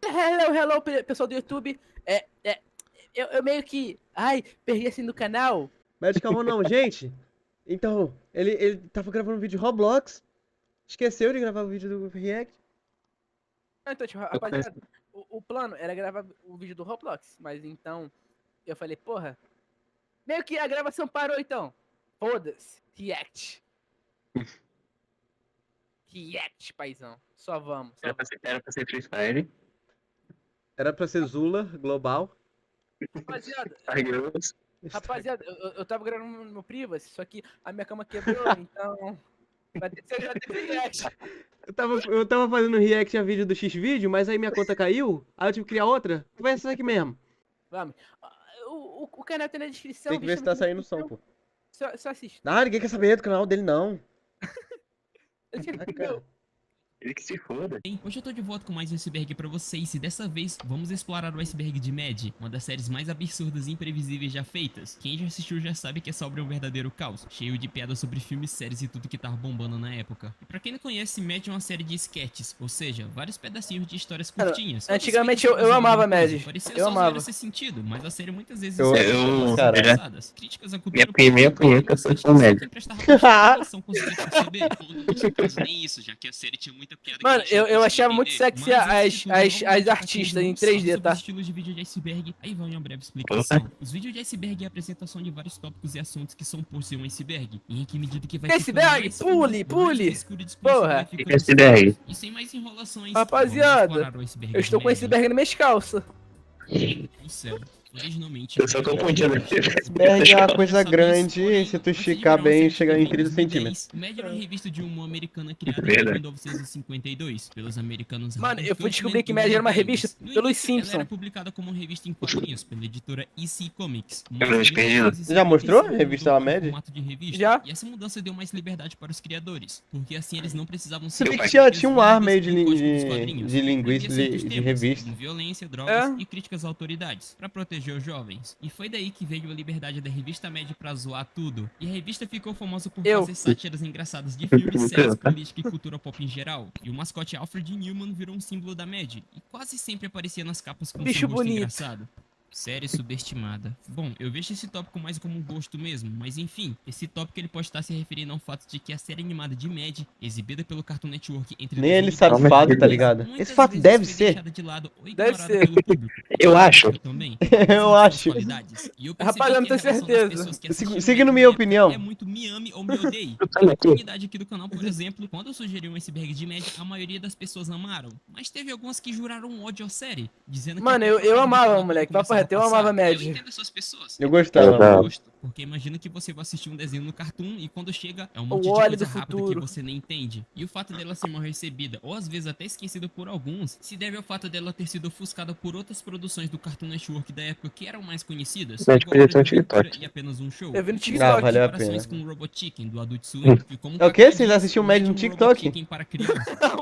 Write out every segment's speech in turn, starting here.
Hello, pessoal do YouTube. Eu meio que. Ai, perdi assim no canal. Mas calma não, gente. Então, ele tava gravando um vídeo de Roblox. Esqueceu de gravar o vídeo do React. Então, tipo, rapaziada, o plano era gravar o vídeo do Roblox. Mas então, eu falei, porra. Meio que a gravação parou então. Foda-se. React, paizão. Só vamos. Era pra ser Free Fire. Era pra ser Zula, global. Rapaziada, eu tava gravando no Privacy, só que a minha cama quebrou, então. Vai ter que ser React. Eu tava fazendo react a vídeo do X-Vídeo, mas aí minha conta caiu. Aí eu tive que criar outra. Vai essa aqui mesmo. Vamos. O canal tem na descrição. Tem que ver se tá saindo som, pô. Só assiste. Ah, ninguém quer saber do canal dele, não. Ele que se foda. Hoje eu tô de volta com mais um iceberg pra vocês e dessa vez vamos explorar o iceberg de Mad, uma das séries mais absurdas e imprevisíveis já feitas. Quem já assistiu já sabe que essa obra é um verdadeiro caos, cheio de piadas sobre filmes, séries e tudo que tava bombando na época. E pra quem não conhece, Mad é uma série de sketches, ou seja, vários pedacinhos de histórias curtinhas. Antigamente eu amava Mad. Eu amava. Esse sentido, mas a série muitas vezes críticas à cultura. Minha primeira punheta foi com Mad. Nem isso, já que a série tinha muita piada. Mano, eu achava muito sexy as artistas em 3D, tá? Os estilos de vídeo de iceberg, aí vai uma breve explicação. Os vídeos de iceberg é a apresentação de vários tópicos e assuntos que são postos em um iceberg. E em que medida que vai iceberg, pule! Porra! Iceberg. E sem mais enrolações, rapaziada, eu estou com iceberg nas minhas calças. No céu. Originalmente, Eu só confundindo aqui. Iceberg é uma coisa grande, se tu esticar bem, chega em 30 centímetros. Mad era uma revista de humor americana criada em 1952 pelos americanos. Mano, eu fui descobrir que Mad era uma revista pelos Simpsons. Ela era publicada como uma revista em quadrinhos pela editora EC Comics. Você já mostrou a revista da Mad? Já. E essa mudança deu mais liberdade para os criadores, porque assim eles não precisavam Você vê que tinha um ar meio de linguiça, de revista. Violência, drogas e críticas às autoridades, pra proteger os jovens. E foi daí que veio a liberdade da revista Mad pra zoar tudo. E a revista ficou famosa por fazer sátiras engraçadas de filmes, séries, política e cultura pop em geral. E o mascote Alfred Newman virou um símbolo da Mad. E quase sempre aparecia nas capas com um rosto engraçado. Série subestimada. Bom, eu vejo esse tópico mais como um gosto mesmo, mas enfim, esse tópico ele pode estar se referindo ao fato de que a série animada de Mad, exibida pelo Cartoon Network entre nem ele sabe o fato, tá ligado? Esse fato deve ser. Deve ser. Eu acho. Também, eu acho. Rapaz, eu não tenho certeza. Seguindo minha opinião. É muito me ame ou me odeie. A comunidade aqui do canal, por exemplo, quando eu sugeri um iceberg de Mad, a maioria das pessoas amaram. Mas teve algumas que juraram ódio à série, dizendo que... Mano, eu amava, moleque. Papo reto, eu amava Mad. Eu entendo essas pessoas. Eu gostava. Porque imagina que você vai assistir um desenho no Cartoon e quando chega é um monte de coisa rápida que você nem entende. E o fato dela ser mal recebida, ou às vezes até esquecida por alguns, se deve ao fato dela ter sido ofuscada por outras produções do Cartoon Network da época que eram mais conhecidas. E apenas um show. Eu vi no TikTok. Valeu a pena. Com o Robot Chicken do Adult Swim. É o que? Vocês assistiam Mad no TikTok? Para criança.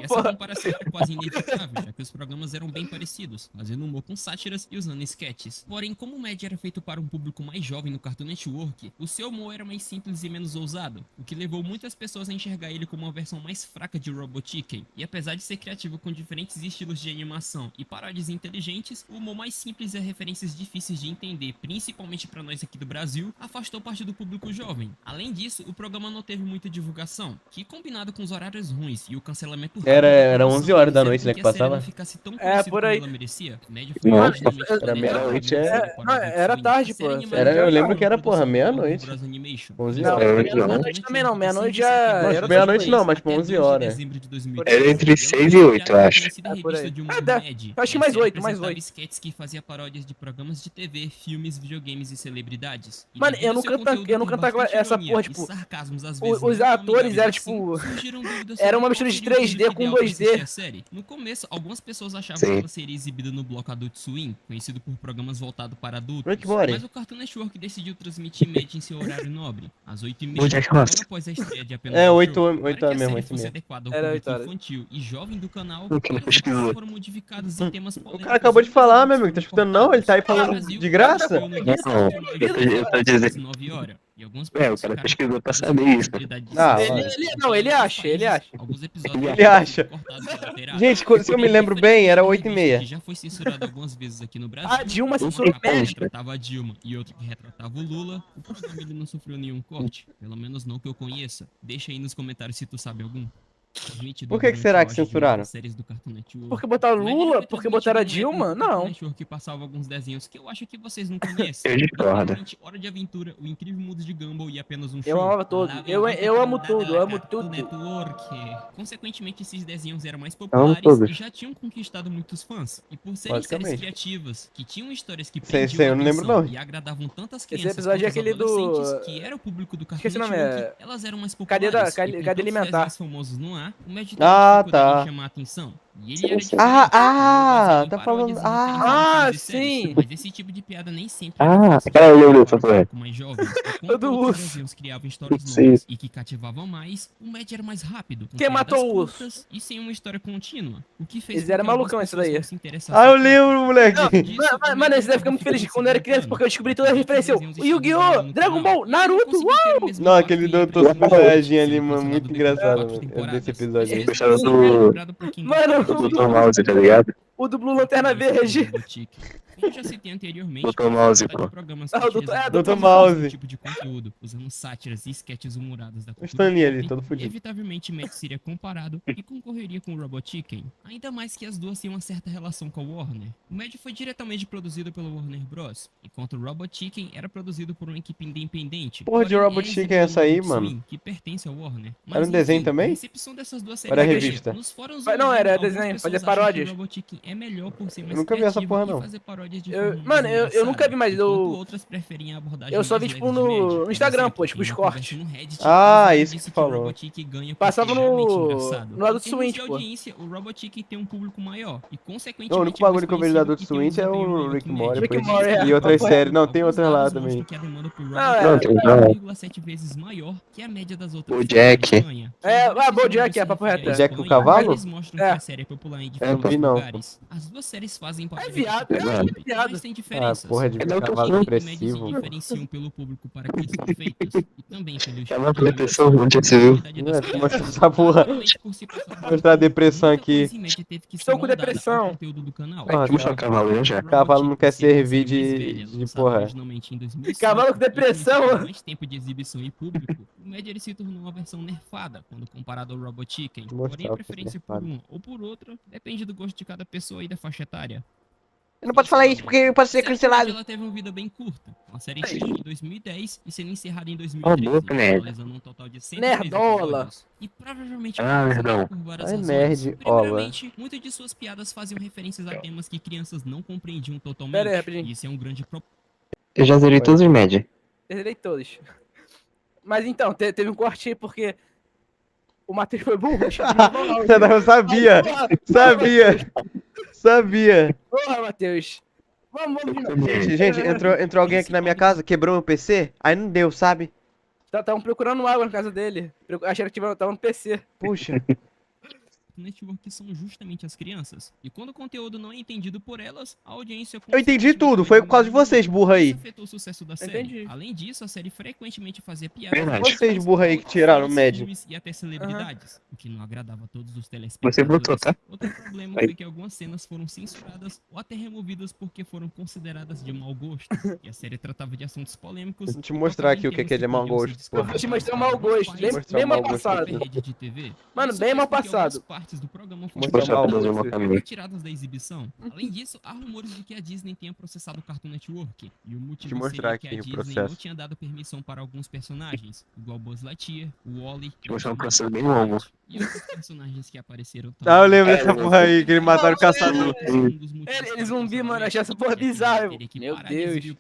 E essa comparação era quase inevitável, já que os programas eram bem parecidos, fazendo humor com sátiras e usando sketches. Porém, como o Mad era feito para um público mais jovem no Cartoon Network, o seu humor era mais simples e menos ousado, o que levou muitas pessoas a enxergar ele como uma versão mais fraca de Robot Chicken. E apesar de ser criativo com diferentes estilos de animação e paródias inteligentes, o humor mais simples e referências difíceis de entender, principalmente para nós aqui do Brasil, afastou parte do público jovem. Além disso, o programa não teve muita divulgação, que combinado com os horários ruins e o cancelamento rápido era 11 horas da noite, né, que passava? Por aí. Era meia-noite, era tarde, pô. Eu lembro que era, porra, meia-noite. 11 horas. Não, meia-noite também não. Meia-noite já era. Meia-noite não, mas 11 horas. Era entre 6 e 8, eu acho. Acho que mais 8, mais 8. Sketches que fazia paródias de programas de TV, filmes, videogames e celebridades. Mano, eu não cantava essa porra, tipo, os atores eram, tipo, era uma mistura de 3D com 2D. No começo, algumas pessoas achavam que ela seria exibida no bloco Adult Swim, conhecido por programas voltados para adultos, mas o Cartoon Network decidiu transmitir Mad em seu horário nobre, às 8h30, logo após a estreia de apenas 8 horas mesmo, 8h30. Adequado ao público infantil e jovem do canal, foram modificados em temas polêmicos. O cara acabou de falar, meu amigo, tá escutando não? Ele tá aí falando de graça? Não, eu tô dizendo. 9 horas. E algumas O cara ficaram pesquisou pra com saber a isso. possibilidade de Ah, ser vai. Ele acha, ele acha. Alguns episódios Ele foram acha. cortados e alterados. Gente, se eu me lembro bem, era 8h30. Que já foi censurado algumas vezes aqui no Brasil. Ah, Dilma uma censurou capa que México. retratava a Dilma e outra que retratava o Lula. O programa ele não sofreu nenhum corte. Pelo menos não que eu conheça. Deixa aí nos comentários se tu sabe algum. Por que será que censuraram? Séries do Cartoon Network. Porque botaram Mas Lula? ele Porque transmite botaram a numa Dilma? época que o Cartoon Não. Network passava alguns desenhos que eu acho que vocês não conhecem. Eu discordo. Literalmente, Hora de Aventura, O Incrível Mundo de Gumball e apenas um show. Eu amava todo. Eu amo tudo, eu amo Cartoon tudo. Network. Consequentemente, esses desenhos eram mais Amo populares todos. e já tinham conquistado muitos fãs. E por serem séries Basicamente. criativas, que tinham histórias que Sei, prendiam a eu não lembro, atenção não. e agradavam tantas Esse crianças episódio é quanto os aquele do- adolescentes, que era o público do Cartoon Esqueci o nome, Network, é- elas eram mais Cadeia populares. da- e com Cadeia tantos Alimentar. desenhos famosos no ar, o Mad Ah, teve dificuldade tá. em chamar a atenção. E ele era diferente, Ah, baseado em tá paródias falando- e referências ah, de séries. sim. Mas esse tipo de piada nem sempre Ah, era fácil de cara, eu lembro para dessa um porra. público mais jovem. E O do quando outros urso. desenhos criavam histórias Sim. longas e que cativavam mais, o Mad era mais rápido, com Quem piadas matou o urso? curtas e sem uma história contínua. O que fez Eles com eram que algumas malucão, esse pessoas daí. não se interessassem Ah, eu tanto. lembro, moleque. Não, Disso, Mano, o Mad mano, esse daí acabou fica muito feliz ficando quando eu era criança, segundo porque eu descobri toda a plano. referência. Desenhos O Yu-Gi-Oh! estilos no Dragon canal. Ball, Naruto, Conseguiu ter o mesmo Não, aquele impacto do e Super apresentou Saiyajin ali, sendo mano, cancelado muito depois de engraçado, 4 mano. Desse temporadas. episódio aí. Esse Gostaram episódio do- foi lembrado por quem Mano, gosta de Dr. Mouse, tá ligado? o do Blue Lanterna Verde. Como eu já citei anteriormente, Dr. Mouse, a variedade de pô. programas Ah, o que Dr. é, utilizam Dr. esse Mouse. tipo de conteúdo, usando sátiras e sketches humorados da O cultura Stan Lee ali, pop, todo fudido. inevitavelmente Matt seria comparado e concorreria com o Robot Chicken. Ainda mais que as duas têm uma certa relação com a Warner. O Mad foi diretamente produzido pelo Warner Bros., enquanto o Robot Chicken era produzido por uma equipe independente. Porra de Porém, Robot é Chicken é essa aí, exibido no mano? Swing, que pertence ao Warner. Era um desenho também? A recepção dessas duas Ou era séries revista? nos fóruns Não, online, era algumas desenho, pessoas fazia acham que paródias. o Robot Chicken é melhor por ser mais nunca vi essa criativo porra, e não. fazer paródias de Eu- forma mano, mais eu nunca vi, mas engraçada, eu- enquanto outras preferem a abordagem eu só vi, mais tipo, leve de no Mad. Por Instagram, exemplo, pô, tipo, em os uma cortes. conversa no Reddit, Ah, o usuário isso que disse tu falou. o Robot Chicken ganha Passava porque é realmente no- engraçado. no Adult Em termos Swim, de pô. audiência, o Robot Chicken tem um público maior e, consequentemente, Não, o único é mais bagulho que eu vejo da conhecido Adult e tem um Swim é desempenho o melhor Rick que and Mad. Morty, Rick and depois- Morty, é. e outras Acompanha. séries. Não, tem Alguns outras lá dados também. mostram que a demanda por Não, Robot é. Chicken Não, 1,7 vezes maior que a média das outras BoJack. séries que ganha. É, Embora BoJack, esses é papo números reto. se BoJack com o acompanhem, cavalo? eles mostram É. que a série é popular em diferentes vi, não. lugares. As duas séries fazem papel viado, de viado. mas tem Ah, diferenças. porra de É da cavalo outra depressivo. Se diferenciam pelo público para que são feitos e também pelo estilo Tava com de depressão, animação onde e você viu? qualidade Não, das deixa eu piadas. mostrar essa porra. Atualmente, por se passar por Mostrar a depressão muita aqui. coisa em média teve que ser Estou com moldada ao depressão. conteúdo do canal. Ah, Vai te mostrar o cavalo já. Cavalo não quer Ser a servir série mais de- velha, de lançada porra. originalmente em 2005, Cavalo com e com depressão. mais tempo de exibição e público, o Mad ele se tornou uma versão nerfada quando comparado ao Robot Chicken. Vou mostrar Porém, a o que é preferência por nerfado. uma ou por outra depende do gosto de cada pessoa e da faixa etária. Não pode falar isso porque pode ser A série cancelado. ela teve uma vida bem curta. Uma série iniciou em 2010 e sendo encerrada em Cala a 2013, boca, nerd. totalizando um total de 103 Nerdola. episódios. E provavelmente Ah, nerdão. por várias Ai, razões. nerd, ola. Primeiramente, muitas de suas piadas faziam referências a temas que crianças não compreendiam totalmente. Pera aí, rapidinho. E isso é um grande problema. Eu já zerei todos os média. Terminei todos. Mas então, teve um corte aí porque o Matheus foi burro. Eu sabia, sabia, sabia. Porra, Matheus. Vamos de novo. Gente, entrou alguém aqui na minha casa, quebrou meu PC, aí não deu, sabe? Estavam procurando água na casa dele. Acharam que tava no PC. Puxa. Network são justamente as crianças. E quando o conteúdo não é entendido por elas, a audiência... Eu entendi tudo, foi por causa de vocês, burra aí. Isso afetou o sucesso da série. Entendi. Além disso, a série frequentemente fazia piadas... Verdade. Vocês, burra aí, que tiraram o Mad. filmes e até celebridades, o que não agradava a todos os Você telespectadores. botou, tá? Outro problema Aí. foi que algumas cenas foram censuradas ou até removidas porque foram consideradas de mau gosto. E a série tratava de assuntos polêmicos. Vou te mostrar aqui o que é de mau gosto, Eu vou te mostrar mau gosto, Mostrar bem mau mal gosto passado. aqui. Rede de TV. Mano, Isso bem fez mal com que algumas passado. partes do programa Mostrar Vou mostrar mal pra fazer gosto. uma caminho. retiradas da exibição. Além disso, há rumores de que a Disney tenha processado o Cartoon Network. E o motivo mostrar seria que aqui a o Disney processo. não tinha dado permissão para alguns personagens, igual Buzz Lightyear, o Wall-E, Vou mostrar um processo bem longo. e outros personagens que apareceram Ah, eu lembro É, dessa porra aí, que ele mataram o caçador. Eles zumbi, mano, eu achei essa porra bizarra. Meu Deus.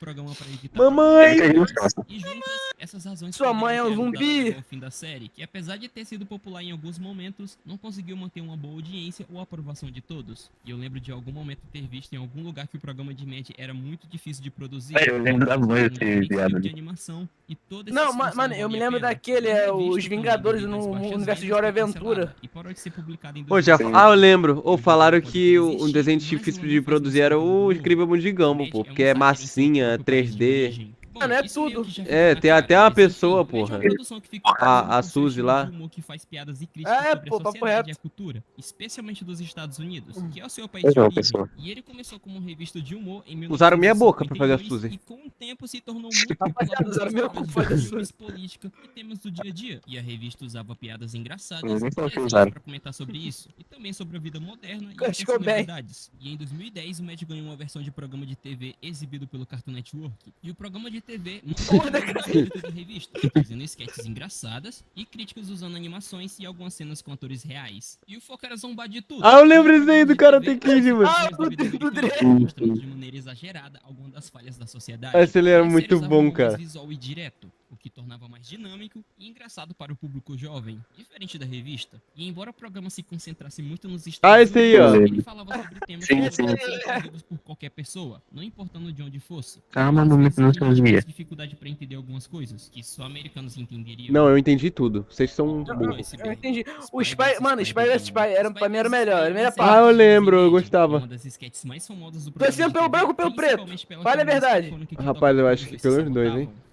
Mamãe! Eu não faço. E juntas, essas razões Sua mãe é um poderiam ter zumbi. ajudado ao fim da série, que apesar de ter sido popular em alguns momentos, não conseguiu manter uma boa audiência ou aprovação de todos. E eu lembro de algum momento ter visto em algum lugar que o programa de Mad era muito difícil de produzir. É, eu lembro da mãe Não ter tinha enviado equipe de ali. animação e toda essa Não, situação mano, não eu me valia a lembro pena. daquele, Foi os revisto Vingadores também devido no às baixas universo de vendas, Hora foi Aventura. cancelada e parou de ser publicado em Pô, já. 2006. Ah, eu lembro. Ou falaram que um desenho difícil de produzir era o Incrível Mundo de Gumball, pô. Porque é massinha, 3D. Bom, Mano, é isso meio tudo. que já fica É, na tem cara, até uma mas, enfim, pessoa, o Média é uma porra. produção que fica A com seu Suzy estilo lá. de humor que faz piadas e críticas É, sobre pô, a papo sociedade e reto. a cultura, especialmente dos Estados Unidos, que é o seu país Pois de não, origem. pessoal. E ele começou como revista de humor em Usaram minha boca pra fazer a 1952 Suzy. e com o tempo se tornou muito popular Rapaziada, por usaram meu histórias cu pra de fazer a filmes, política e temas do dia a dia. E a revista usava piadas engraçadas Ninguém e falou que exemplos usaram. para comentar sobre isso, e também sobre a vida moderna e Kurt as Cobain. celebridades. E em 2010 o Mad ganhou uma versão de programa de TV exibido pelo Cartoon Network. E o programa de TV manteve o espírito da revista, fazendo sketches engraçadas e críticas usando animações e algumas cenas com atores reais. E o foco era zombar de tudo. Ah, eu lembro E o isso aí do programa de Karate TV Kid, mano. Ah, mais da vida do americana, Dre. mostrando de maneira exagerada algumas das falhas da sociedade. Esse ele era E a muito série usava bom, um humor mais cara. visual e direto, o que tornava mais dinâmico e engraçado para o público jovem, diferente da revista. E embora o programa se concentrasse muito nos Estados Ah, esse aí, ó. ele falava sobre temas Sim, que sim. poderiam ser entendidos por qualquer pessoa, não importando de onde fosse. Calma, Às não vezes, a gente nostalgia. tivesse dificuldade para entender algumas coisas que só americanos entenderiam. Não, eu entendi tudo. Vocês são Topo do burros. iceberg. Eu entendi. O Spy Spy, vs mano, Spy Spy vs do- Spy, era, pra mim era o vs melhor, Spy era a melhor é uma Ah, eu parte. série de lembro, eu comédia, gostava. Uma das sketches mais famosas do Torcia programa de pelo TV, branco ou pelo preto? principalmente pela Fala a temática verdade. icônica que Rapaz, eu tocava acho quando que os pelos se dois, hein? sabotavam.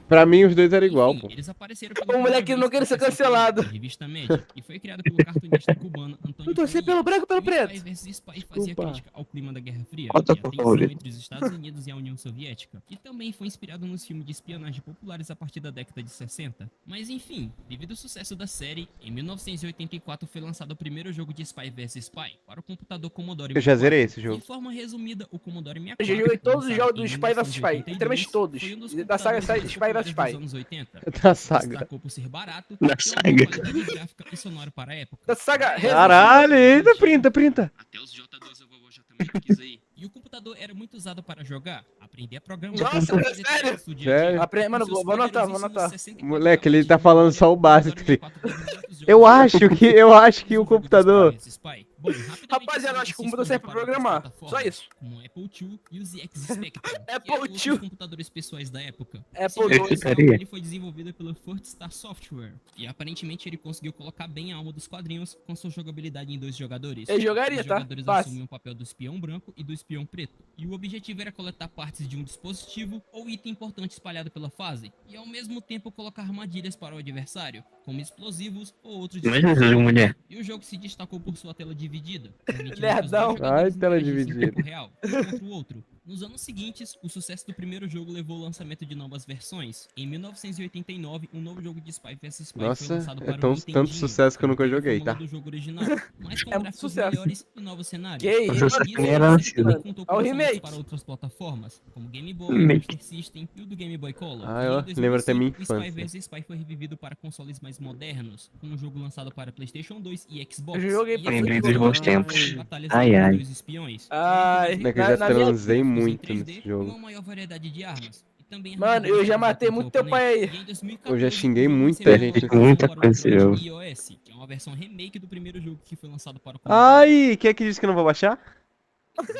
Pra mim, os dois eram igual, Enfim, pô. eles apareceram O moleque não queria ser cancelado. A revista Média, e foi criada pelo cartunista cubano Antônio Eu torci Faria. pelo branco ou pelo E o preto? Spy vs Spy fazia Desculpa. crítica ao clima da Guerra Fria Bota e a por tensão favor. entre os Estados Unidos e a União Soviética, e também foi inspirado nos filmes de espionagem populares a partir da década de 60. Mas enfim, devido ao sucesso da série, em 1984 foi lançado o primeiro jogo de Spy vs Spy para o computador Commodore Eu já 64. zerei esse De jogo. forma resumida, o Commodore 64, Eu já joguei todos os lançado jogos do em Spy vs Spy, 1982, literalmente todos. foi um dos Da saga computadores mais Spy vs populares Spy. dos anos 80. Da saga. Destacou por ser barato, Da ter uma saga. boa qualidade gráfica e sonora para a época. Da saga Caralho, eita, printa. Até os J2 eu vou já também pesquisa aí. E o computador era muito usado para jogar, aprender a programar. Nossa, e fazer sério? tarefas do dia a dia. Sério? Apre- Mano, Com seus vou anotar, poderes, vou isso nos anotar. 64 Moleque, ele bits tá de falando memória, só o básico. Commodore 64 teve muitos jogos Eu acho que o jogo de computador. Spy vs Spy. Bom, rapidamente, Rapaziada, eu acho que o computador serve pra programar. Só isso. Como o Apple II e os ZX Spectrum, que Apple eram outros II. computadores pessoais da época. Apple Esse jogo II. inicial, ficaria. ele foi desenvolvido pela First Star Software, e aparentemente ele conseguiu colocar bem a alma dos quadrinhos com sua jogabilidade em 2 jogadores. Eu jogaria, Os tá? jogadores Fácil. assumiam o papel do espião branco e do espião preto, e o objetivo era coletar partes de um dispositivo ou item importante espalhado pela fase, e ao mesmo tempo colocar armadilhas para o adversário, como explosivos ou outros Imagina esse jogo mulher. e o jogo se destacou por sua tela dividida, permitindo que os Lerdão. dois jogadores Ai, tela interagissem em dividida. tempo real, um contra o outro. Nos anos seguintes, o sucesso do primeiro jogo levou ao lançamento de novas versões. Em 1989, um novo jogo de Spy vs Spy Nossa, foi lançado é para tão- o Nintendinho, tanto sucesso que eu nunca manteve a joguei, fórmula tá? do jogo original, mas com É muito gráficos sucesso. melhores e novos cenários. Que isso, Você mano, nem era nascido. também contou com Olha o lançamentos remake. para outras plataformas, como Game Boy, Remake. Master System e o do Game Boy Color. Ah, E em eu lembro até minha 2005, o Spy infância. vs Spy foi revivido para consoles mais modernos, com um jogo lançado para PlayStation 2 e Xbox. Eu joguei E pra esse Lembrei jogo dos bons foi tempos. de batalhas Ai, entre ai. dois espiões. Ai, Moleque, eu já na minha- transei Em muito 3D nesse E jogo. uma maior variedade de armas. E também Mano, eu já matei muito teu pai aí. E em 2014, Eu já xinguei o jogo muita recebeu gente uma nesse muita versão para o coisa esse Android jogo. e iOS, que é uma versão remake do primeiro jogo que foi lançado para o Commodore. Ai, quem é que disse que eu não vou baixar?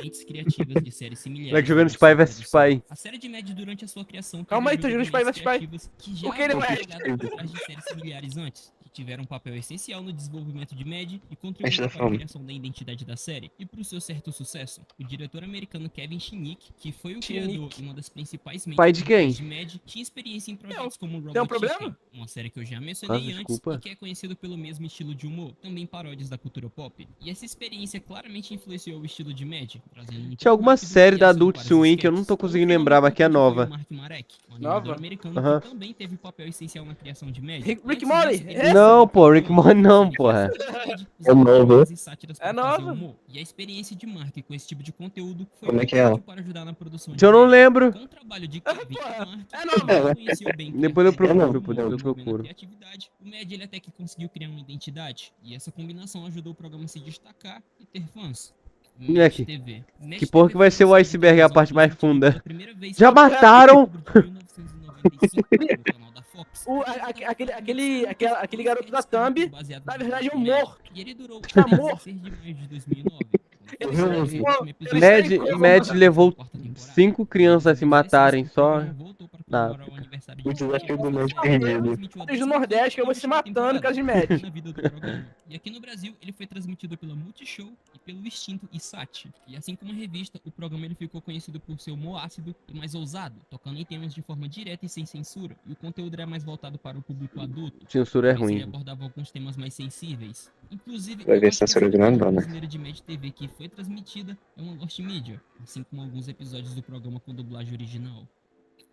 Mentes criativas de séries similares. Moleque jogando à Spy sua vs produção. Spy. A série de Mad durante a sua criação. Calma aí, teve tô jogando ajuda de Spy vs mentes Spy. criativas que já O que ele haviam é? trabalhado por trás de séries similares antes, que tiveram um papel essencial no desenvolvimento de Mad e Mexe contribuíram da para a fome. criação da identidade da série. E para o seu certo sucesso, o diretor americano Kevin Chinick, que foi o Chinick. criador e uma das principais mentes Pai de por trás quem? de Mad, tinha experiência em projetos como tem um Robot problema? Chicken, uma série que eu já mencionei Ah, antes desculpa. e que é conhecido pelo mesmo estilo de humor, também paródias da cultura pop. E essa experiência claramente influenciou o estilo de Mad, trazendo um Tinha alguma rápido série e da ação Adult para os Swim que eu não sketches. tô conseguindo Outro lembrar, mas que é nome foi nova. o Mark Marek, um animador Nova? americano Aham. que também teve um papel essencial na criação de Mad. Rick Antes Morty, disso, ele essa? Não, pô, Rick Morty não, porra. É nova. É nova. E a experiência de Mark com esse tipo de conteúdo foi Como é que é ela? para ajudar na produção Eu não Mad. lembro. Com o trabalho de Kevin e porra, Mark, é nova. ele conheceu bem Depois eu Kevin, procuro, humor, depois eu desenvolvendo procuro. a criatividade, o Mad ele até que conseguiu criar uma identidade. E essa combinação ajudou o programa a se destacar e ter fãs. Moleque, Mad TV. Mad que porra TV que vai foi ser o lançado iceberg, em a parte mais televisão funda? pela primeira vez Já em mataram? outubro de 1995, no canal da Fox. Aquele garoto da Thumb, Baseado na no verdade, é um Mad. morto. E ele durou Tá até morto. 16 de maio de 2009. Ele Quando foi está- lançado o último episódio Mad, da Mad quarta levou temporada. 5 crianças a se matarem O só programa voltou para na comemorar o aniversário comentário O de desafio do Médio Médio perdido. Os do Nordeste que eu vou se matando com as de média. na vida do programa. E aqui no Brasil, ele foi transmitido pela Multishow e pelo Extinto e Sat. E assim como a revista, o programa ele ficou conhecido por seu humor ácido e mais ousado, tocando em temas de forma direta e sem censura. E o conteúdo era mais voltado para o público adulto. Censura é Mas ele ruim. abordava alguns temas mais sensíveis. Inclusive, Vai eu ver acho que censura essa grandona. versão brasileira de Mad TV que foi transmitida é uma Lost Media, assim como alguns episódios do programa com dublagem original.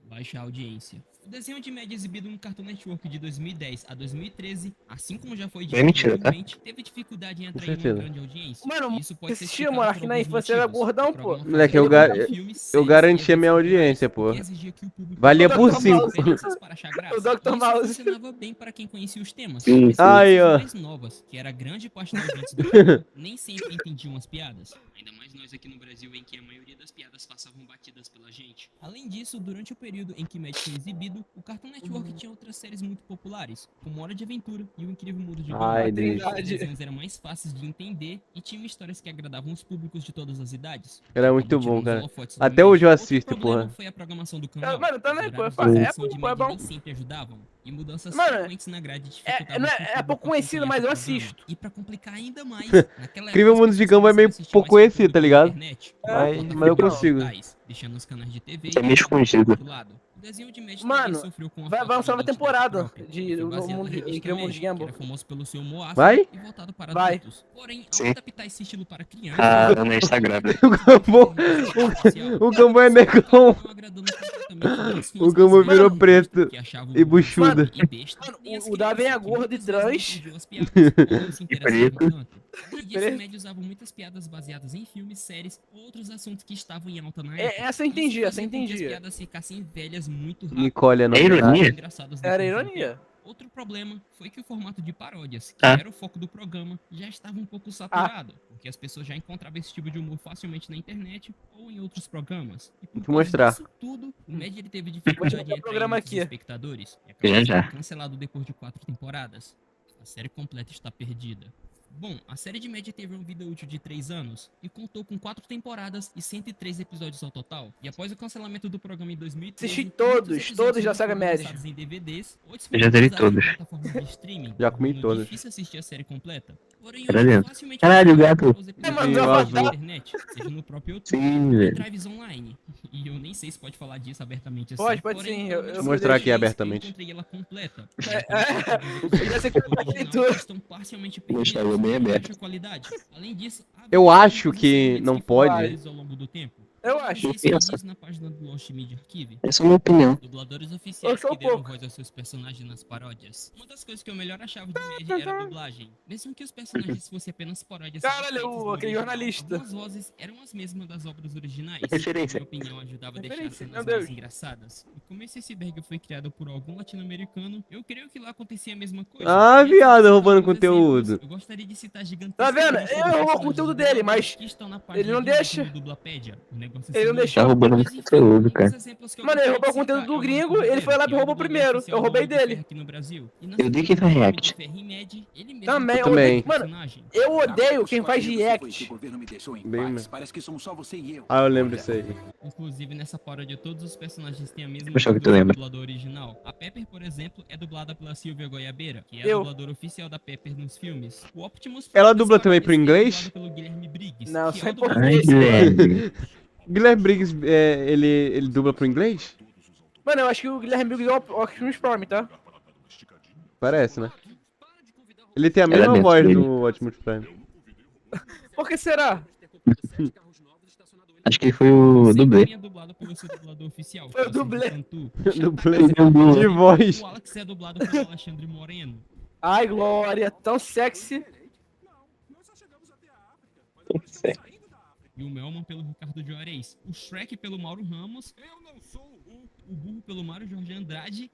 Baixa audiência. O desenho de média exibido no Cartoon Network de 2010 a 2013, assim como já foi dito É mentira, tá? anteriormente, teve dificuldade em atrair uma certeza. grande audiência. Mano, Isso pode ser assistia, explicado mano, por aqui na alguns infância era motivos. gordão, O programa pô. fazia Moleque, eu parte ga- de filmes, eu séries e garanti a minha eventos audiência, culturais, porra. porque exigia que o público Valia O por Dr. 5. Mouse. referências para achar graça. O Dr. E isso Mouse. funcionava bem para quem conhecia os temas. Sim, Mas sim. Ai, ó. pessoas mais novas, que era grande parte dos ouvintes do canal, nem sempre entendiam as piadas. Ainda mais nós aqui no Brasil, em que a maioria das piadas passavam batidas pela gente. Além disso, durante o período em que Mad foi exibido, o Cartoon Network tinha outras séries muito populares, como Hora de Aventura e O Incrível Mundo de Gumball. Ai, Deus. Os desenhos eram mais fáceis de entender e tinham histórias que agradavam os públicos de todas as idades. Era muito Acabou bom, tirando os cara. holofotes do Até Mad. hoje eu Outro assisto, problema porra. foi a programação do canal. Mano, também, Os pô, horários é de bom, exibição de pô, é Mad bom. nem sempre ajudavam. E mudanças Mano, frequentes na grade dificultavam não que o é público pouco conhecido, mas eu acompanhasse o programa. assisto. E pra complicar ainda mais, naquela Incrível época, Mundo de as Gumball é pessoas meio assistiam pouco mais conhecido, tá conteúdo ligado? na internet, É, Mas eu plataformas consigo. digitais, deixando os canais de TV É meio escondido. do lado. O desenho de Mad Mano, também sofreu com a vai falta lançar de uma identidade temporada própria, de e foi no baseado mundo na de revista Incrível Mundo Mad, de que Gumball. era famoso pelo seu humor ácido Vai? e voltado para Vai. adultos. Porém, ao Sim. adaptar esse estilo para crianças, A Ana está grávida. O Gumball, o Gumball é negão. O Gumball virou preto e buchudo. Mano, o Davi é gordo e trans. E preto. Além disso, o Mad usava muitas piadas baseadas em filmes, séries ou outros assuntos que estavam em alta na época. Essa eu entendi, Isso essa eu fazia com que entendi. as piadas ficassem velhas muito rápido. Nicole é É novidade. ironia? Engraçadas Era depois de um ironia. tempo. Outro problema foi que o formato de paródias, que Ah. era o foco do programa, já estava um pouco saturado, porque as pessoas já encontravam esse tipo de humor facilmente na internet ou em outros programas. E por Vou te causa mostrar. disso tudo, o Mad ele teve dificuldade em o atrair programa muitos aqui. espectadores e Já, acabou já. sendo cancelado depois de 4 temporadas. A série completa está perdida. Bom, a série de Mad teve uma vida útil de 3 anos e contou com 4 temporadas e 103 episódios ao total. E após o cancelamento do programa em 2013, Assisti muitos todos, episódios todos da não saga foram Mad. lançados em DVDs ou Eu já zerei disponibilizados em todos. plataformas de streaming, Já comi tornando todos. difícil assistir a série completa. Porém, Era hoje dentro. facilmente Caralho, você gato. encontra os episódios mano, eu na azul. internet, seja no próprio YouTube Sim, ou em velho. drives online. E eu nem sei se pode falar disso abertamente assim. Pode Porém, sim, pelo eu menos vou mostrar aqui deixar. abertamente. Eu encontrei ela completa. Já sei que eu falei tudo. Estão parcialmente Deixa perdidos eu bem e de aberto. baixa qualidade. Além disso, há Eu vários acho muitos que segmentos não que foram pode. perdidos ao longo do tempo. Eu acho. Isso diz na página do Lost Media Archive. Essa é a minha opinião. Dubladores Eu oficiais sou que deram pouco. voz aos seus personagens nas paródias. Uma das coisas que eu melhor achava de Mad era a dublagem. Mesmo que os personagens fossem apenas paródias. Caralho, feitas do aquele original, jornalista. algumas vozes eram as mesmas das obras originais. Referência. Na minha opinião, ajudava a deixar as Referência, cenas meu mais Deus. engraçadas. E como esse iceberg foi criado por algum latino-americano, eu creio que lá acontecia a mesma coisa. Ah, E antes de viado, citar roubando alguns conteúdo. exemplos, eu gostaria de citar gigantescos. Tá vendo? listas Eu de roubo o personagens conteúdo dublados dele, mas que estão na ele página não do deixa. YouTube do Dublapédia. O negócio Ele não assim, deixou. Tá roubando mas, muito enfim, conteúdo, um dos cara. exemplos que eu Mano, ele gostaria roubou de o conteúdo citar do é o gringo, Marco ele foi lá e Ribeiro, roubou que é o primeiro. dublador Eu roubei oficial do dele. Ferro aqui no Brasil. E na Eu dei segunda que vai do react. Ferrim Med, ele mesmo Também, eu também. Mano, personagem. eu odeio quem faz react. Bem, mano. Parece que somos só você e eu. Ah, eu lembro disso aí. Inclusive, nessa paródia, todos os personagens têm a mesma Puxa, que tu voz do lembra. dublador original. A Pepper, por exemplo, é dublada pela Silvia Goiabeira, que é a Eu. dubladora oficial da Pepper nos filmes. O Optimus Ela das dubla também pro paródias é inglês? dublado pelo Guilherme Briggs, Não, que só é em o dublador Ai, português. Guilherme. Guilherme Briggs, ele dubla pro inglês? Mano, eu acho que o Guilherme Briggs é o Optimus Prime, tá? Parece, né? Ele tem a Ela mesma dentro voz dele. do Optimus Prime. Por que será? Acho que ele foi o Sempre dublê. é dublado pelo seu dublador oficial. Foi o que é o Silvio dublê. Cantu. Dublê Dublê. de voz. O Alex é dublado pelo Alexandre Moreno. Ai, Glória, tão sexy. E o Melman pelo Ricardo Juarez. O Shrek pelo Mauro Ramos. O Burro pelo Mário Jorge Andrade.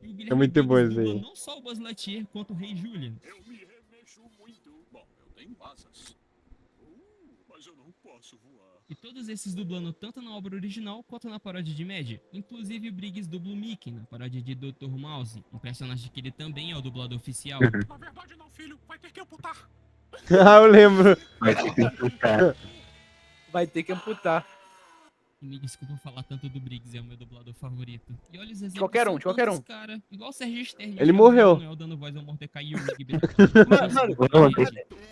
E o Guilherme É muito Briggs bom isso dubla aí. não só o Buzz Lightyear quanto o Rei Julian. Eu me remexo muito. Bom, eu tenho asas. Mas eu não posso voar. E todos esses dublando tanto na obra original quanto na paródia de Mad. Inclusive o Briggs dubla o Mickey na paródia de Dr. Mouse, um personagem que ele também é o dublador oficial. Na verdade, não, filho. Vai ter que amputar. Ah, eu lembro. Vai ter que escutar. Vai ter que amputar. E me desculpa falar tanto do Briggs, é o meu dublador favorito. E olha os exemplos qualquer um, são de qualquer todos, um. Cara, igual o Sérgio Stern. Ele morreu. Noel dando voz ao Mordecai e o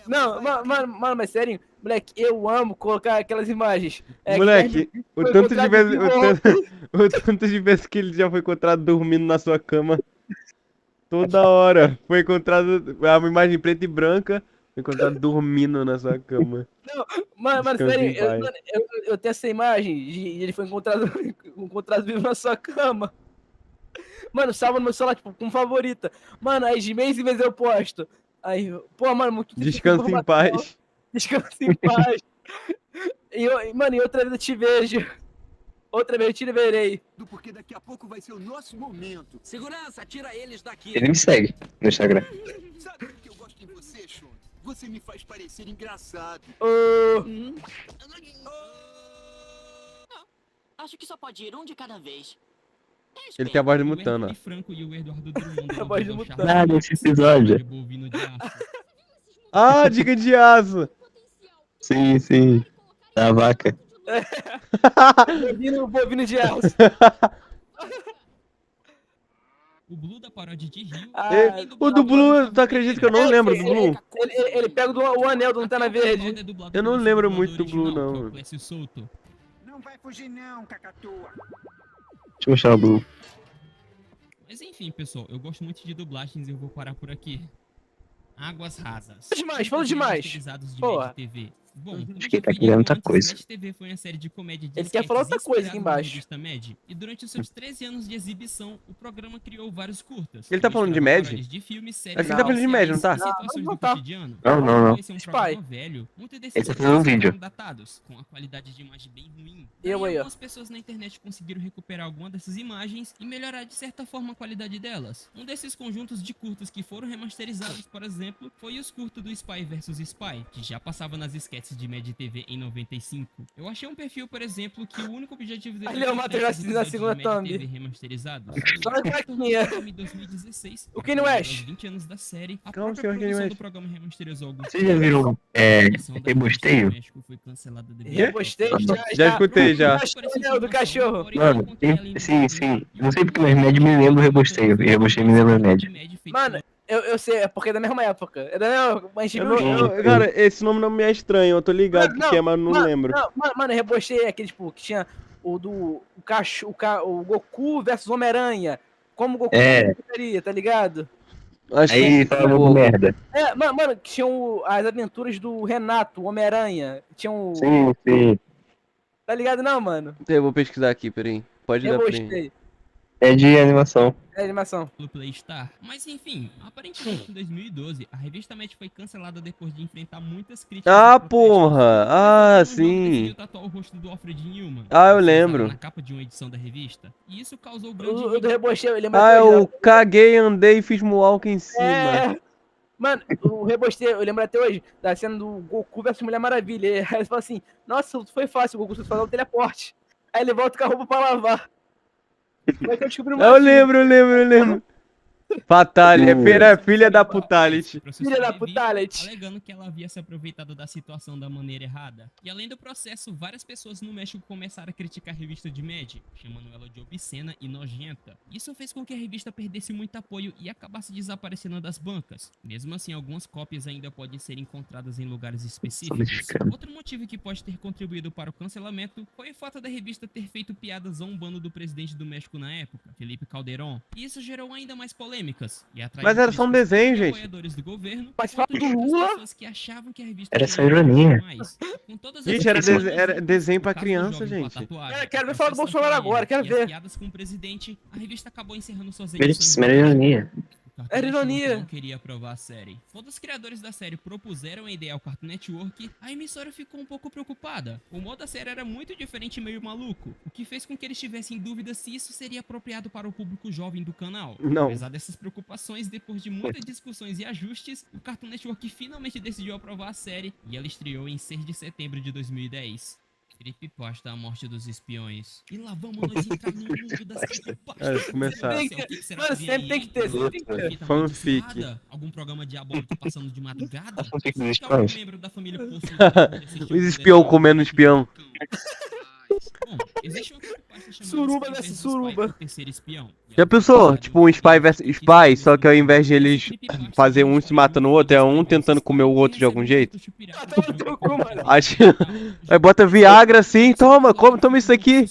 Não, mano, mas sério, moleque, eu amo colocar aquelas imagens. Moleque, o foi tanto de encontrado vezes, vivo o tanto de vezes que ele já foi encontrado dormindo na sua cama. Toda hora. Foi encontrado uma imagem preta e branca. Foi encontrado dormindo na sua cama. Mano, Descanse sério, em paz. eu tenho essa imagem de ele foi encontrado vivo na sua cama. Mano, salva no meu celular, tipo, com favorita. Mano, aí de mês em mês eu posto. Aí, pô, mano, muito triste Descanse em informação. paz. Descanse em paz. Mano, e outra vez eu te vejo. Outra vez eu te verei. Porque daqui a pouco vai ser o nosso momento. Segurança, tira eles daqui. Ele me segue no Instagram. Sabe o que eu gosto em você, Sean? Você me faz parecer engraçado. Acho que só pode ir um de cada vez. Ele tem a voz do O Mutana. Anthony Franco e o Eduardo Drummond. A voz do dando Mutana. charme Ah, nesse episódio. de bovino de aço. Ah, dica de aço. Sim, sim. Da vaca. Bovino de aço. O Blue da paródia de Rio. Ah, também O do Blue, tu acredita que eu não lembro do Blue? Ele pega o anel do Lanterna Verde. Eu não lembro muito do Blue, não. Souto. Não vai fugir não, cacatua. Deixa eu mostrar o Blue. Mas enfim, pessoal, eu gosto muito de dublagens e eu vou parar por aqui. Águas rasas. Fala demais. Utilizados de Porra. Mad TV. Bom, como Acho que já tá foi querendo muita dito antes, coisa. Mad TV foi uma série de comédia de Ele quer falar outra sketches coisa aqui inspirado na embaixo. revista Mad. E durante os seus 13 anos de exibição, o programa criou vários curtas. Ele tá que falando de misturavam Mad? paródias de filmes, séries Acho que ele tá falando de Mad, não tá? e situações Não, do tá. cotidiano. Não, não, não. Esse é um Spy. programa velho. Muitos desses Ele tá episódios fazendo um vídeo. ficaram datados, com a qualidade de imagem bem ruim. Eu Daí aí, ó. algumas pessoas na internet conseguiram recuperar alguma dessas imagens e melhorar de certa forma a qualidade delas. Um desses conjuntos de curtas que foram remasterizados, por exemplo, foi os curtos do Spy vs Spy, que já passava nas sketches de Mad TV em 95. Eu achei um perfil, por exemplo, que o único objetivo dele Ali é o Matheus Garcia na segunda thumb. TV remasterizados. Só na caquinha. Em 2016, O Kanye West. aos 20 anos da série, a Calma, própria senhor Kanye produção West. do programa remasterizou alguns Vocês já viram Rebosteio? México foi cancelada devido Quê? ao Gostei, Já escutei, já. Do cachorro. Mano, sim, sim. Não sei porque, mas Mad me lembra o Rebosteio. E Rebosteio me lembra Mad. Mano, eu sei, é porque é da mesma época. É da mesma. A gente Eu viu não- eu- cara, esse nome não me é estranho. Eu tô ligado Mano, que é, mas não mano, lembro. Mano, Rebostei é aquele, tipo, que tinha o cachorro, o Goku versus Homem-Aranha. Como o Goku É. seria, tá ligado? Acho Aí falando merda. É, mano, que tinham as aventuras do Renato, o Homem-Aranha. Tinham. Sim, sim. Tá ligado, não, mano? Eu vou pesquisar aqui, peraí. Pode dar pra mim. Rebostei. É de animação. É animação. Pelo Playstar. Mas enfim, aparentemente em 2012, a revista Mad foi cancelada depois de enfrentar muitas críticas. Ah, e protestos. porra! Ah, Um jogo sim. decidiu tatuar o rosto do Alfred Newman. Ah, eu que foi usado lembro. Na capa de uma edição da revista. E isso causou grande O do Rebostei, eu lembro Ah, até hoje, eu caguei, andei e fiz moonwalk em cima. É. Mano, o Rebostei, eu lembro até hoje da cena do Goku versus Mulher Maravilha. Aí ele fala assim: Nossa, foi fácil, o Goku só fazer o teleporte. Aí ele volta com a roupa pra lavar. Vai que eu descobri uma Eu lembro. Fatale, era filha da Putality. Filha da Putality. Alegando que ela havia se aproveitado da situação da maneira errada. E além do processo, várias pessoas no México começaram a criticar a revista de Mad, chamando ela de obscena e nojenta. Isso fez com que a revista perdesse muito apoio e acabasse desaparecendo das bancas. Mesmo assim, algumas cópias ainda podem ser encontradas em lugares específicos. Mexicano. Outro motivo que pode ter contribuído para o cancelamento foi o fato da revista ter feito piadas zombando do presidente do México na época, Felipe Calderón. E isso gerou ainda mais polêmicas. E atraiu Mas era só um críticas desenho, tanto de gente. apoiadores do governo, Mas quanto papo de do outras Lula? pessoas que achavam que a revista Era tinha só ironia. demais. Com todas as Gente, era, piadas, era desenho pra o caso do criança, jovem com a gente. tatuagem, Quero ver o falar do processo da Bolsonaro família agora, quero e ver. as piadas com o presidente, a revista acabou encerrando suas Era edições. ironia. O Cartoon Era Network ironia. não queria aprovar a série. Quando os criadores da série propuseram a ideia ao Cartoon Network, a emissora ficou um pouco preocupada. O modo da série era muito diferente e meio maluco, o que fez com que eles tivessem dúvidas se isso seria apropriado para o público jovem do canal. Não. Apesar dessas preocupações, depois de muitas discussões e ajustes, o Cartoon Network finalmente decidiu aprovar a série e ela estreou em 6 de setembro de 2010. Creepypasta, a morte dos espiões. E lá vamos nós entrar no mundo das creepypastas. É, começar. Meu Deus do céu, o que será Mano, que vem sempre aí? tem que ter, sempre tem que ter. Fita Fanfic. amaldiçoada? Algum programa diabólico passando de madrugada? Fanfic dos Algum espiões. membro da família possuída Os espião comendo espião. Bom, Suruba nessa suruba. Já pensou? Tipo um Spy vs Spy, só que ao invés de eles fazer um se matando o outro, é um tentando comer o outro de algum jeito? Tá no teu cu, mano. Acho. Aí bota Viagra assim, toma isso aqui.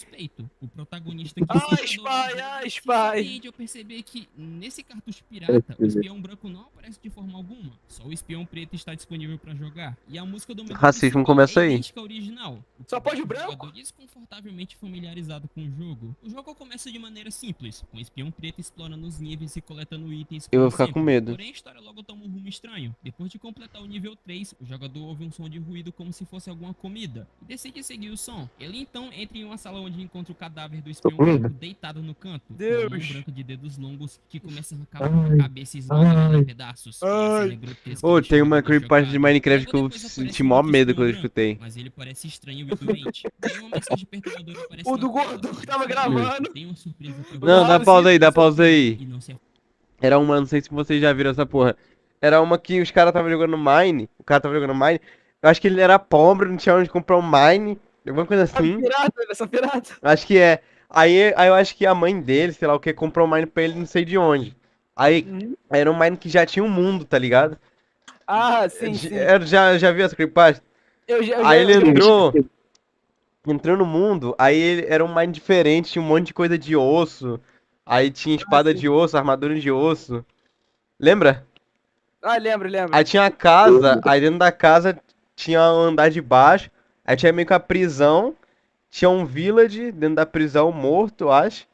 O protagonista que Ai, Spy, ai, Spy. surpreende ao perceber que nesse cartucho pirata, o espião branco não aparece de forma alguma. Só o espião preto está disponível pra jogar. E a música do meio Racismo principal começa é aí. idêntica à original. Só pode o deixa branco? jogador desconfortavelmente familiarizado com o jogo. O jogo começa de maneira simples, com o espião preto explorando os níveis e coletando itens. Eu vou como ficar sempre. com medo. Porém, a história logo toma um rumo estranho. Depois de completar o nível 3, o jogador ouve um som de ruído como se fosse alguma comida e decide seguir o som. Ele então entra em uma sala onde encontra o cadáver do espião branco deitado no canto, com uma mão Deus. branca de dedos longos que começa a arrancar a cabeça e esmaga em pedaços. E a cena é grotesca Ô, e tem deixa o uma jogador creepypasta de chocado. Minecraft Logo que eu depois aparece senti um mó outro medo quando eu espião branco, escutei. mas ele parece estranho e doente. Daí uma mensagem perturbadora aparece O na do tela, gordo que e tava você gravando. tem uma surpresa pra Não, você. dá pausa aí, dá pausa aí. E não se Era uma, não sei se vocês já viram essa porra. Era uma que os caras estavam jogando Mine. O cara tava jogando Mine. Eu acho que ele era pobre, não tinha onde comprar um Mine. Alguma coisa assim. Pirata, versão pirata. Acho que é. Aí eu acho que a mãe dele, sei lá o que, comprou um Mine pra ele, não sei de onde. Aí Uhum. era um Mine que já tinha um mundo, tá ligado? Ah, sim, sim. Já viu essa creepypasta? Eu Aí ele já- entrou no mundo, aí ele era um Mine diferente, tinha um monte de coisa de osso. Aí tinha espada sim. de osso, armadura de osso. Lembra? Ah, lembro, lembro. Aí tinha a casa, aí dentro da casa tinha um andar de baixo, aí tinha meio que a prisão, tinha um village dentro da prisão morto, eu acho,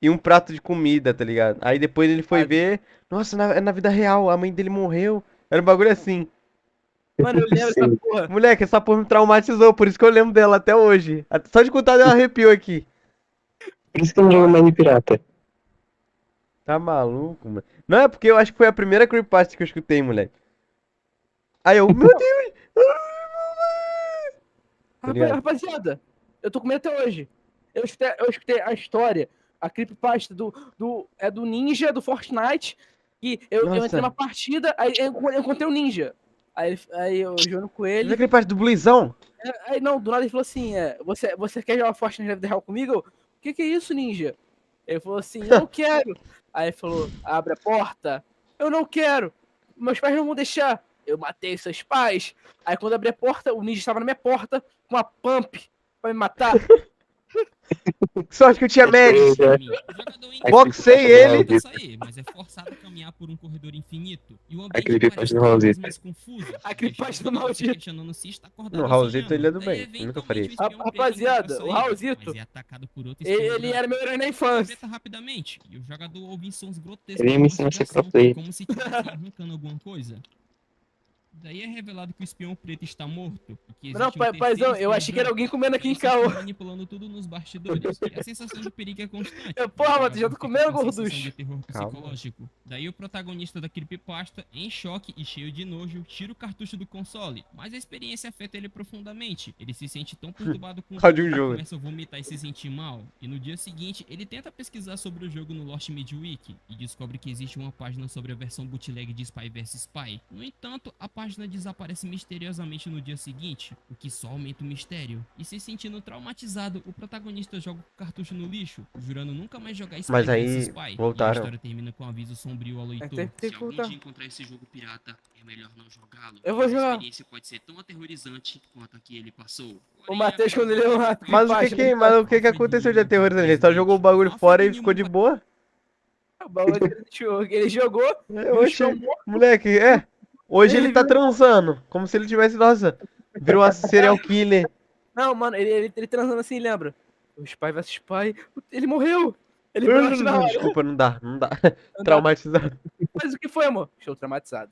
e um prato de comida, tá ligado? Aí depois ele foi Ah, ver, nossa, na vida real, a mãe dele morreu. Era um bagulho assim. Mano, eu lembro dessa porra. Moleque, essa porra me traumatizou, por isso que eu lembro dela até hoje. Só de contar deu um arrepio aqui. Por isso que eu não jogo mais de pirata. Tá maluco, mano. Não é porque eu acho que foi a primeira creepypasta que eu escutei, moleque. Aí eu, meu Deus! Tá ligado? Rapaziada, eu tô com medo até hoje. Eu escutei a história, a creepypasta do ninja do Fortnite. E eu Nossa. entrei numa partida, aí eu encontrei um ninja. Aí eu jogando com Não é ele. aquele parte do Bluezão? Aí não, do nada ele falou assim: você quer jogar Fortnite na vida real comigo? O que é isso, ninja? Ele falou assim: eu não quero. Aí ele falou: abre a porta. Eu não quero. Meus pais não vão deixar. Eu matei seus pais. Aí quando eu abri a porta, o ninja estava na minha porta com uma pump pra me matar. Sorte que eu tinha Mads. Boxei ele. Sair, mas é forçado a caminhar por um corredor infinito. E o Aquele ambiente creepypasta parece do cada vez Raulzito. mais confuso. A creepypasta do deixando você maldito. questionando se está acordado No ou Raulzito sonhando. ele é do Daí, bem. Eu nunca faria isso. eventualmente, o espião Rapaziada, preto tenta o sair, Raulzito, mas é atacado por outro espião Ele branco. era meu herói na Ele infância. completa rapidamente, e o jogador ouve sons grotescos Ele ia me ensinar a ser pro player. como se estivesse arrancando alguma coisa. Daí é revelado que o espião preto está morto. E que existe Não, um terceiro paizão, eu espião achei que era branco. alguém comendo aqui em Eles estão caô. manipulando tudo nos bastidores. E a sensação de perigo é constante. Porra, O mano, tu já jogador tá fica comendo, com a sensação gorducho. de terror Calma. psicológico. Daí o protagonista da creepypasta, em choque e cheio de nojo, tira o cartucho do console. Mas a experiência afeta ele profundamente. Ele se sente tão perturbado com o Rádio jogo que jogo. começa a vomitar e se sentir mal. E no dia seguinte, ele tenta pesquisar sobre o jogo no Lost Media Wiki e descobre que existe uma página sobre a versão bootleg de Spy vs Spy. No entanto, a página desaparece misteriosamente no dia seguinte, o que só aumenta o mistério. E se sentindo traumatizado, o protagonista joga o cartucho no lixo, jurando nunca mais jogar Spy Mas aí, vs Spy. voltaram. E a história termina com um aviso sombrio ao leitor. Tem que Se algum voltar. dia encontrar esse jogo pirata, é melhor não jogá-lo. Eu vou pois a jogar. experiência pode ser tão aterrorizante quanto a que ele passou. O Matheus, quando ele é uma Mas o que aconteceu de aterrorizante? Ele só jogou o bagulho fora e ficou de boa? Ele jogou, Oxe, moleque, hoje ele tá transando, como se ele tivesse, nossa, virou uma serial killer. Não, mano, ele transando assim, lembra? O Spy vs Spy, ele morreu. Ele bate na hora. Desculpa, não dá. Não dá. Traumatizado. Mas o que foi, amor? Estou traumatizado.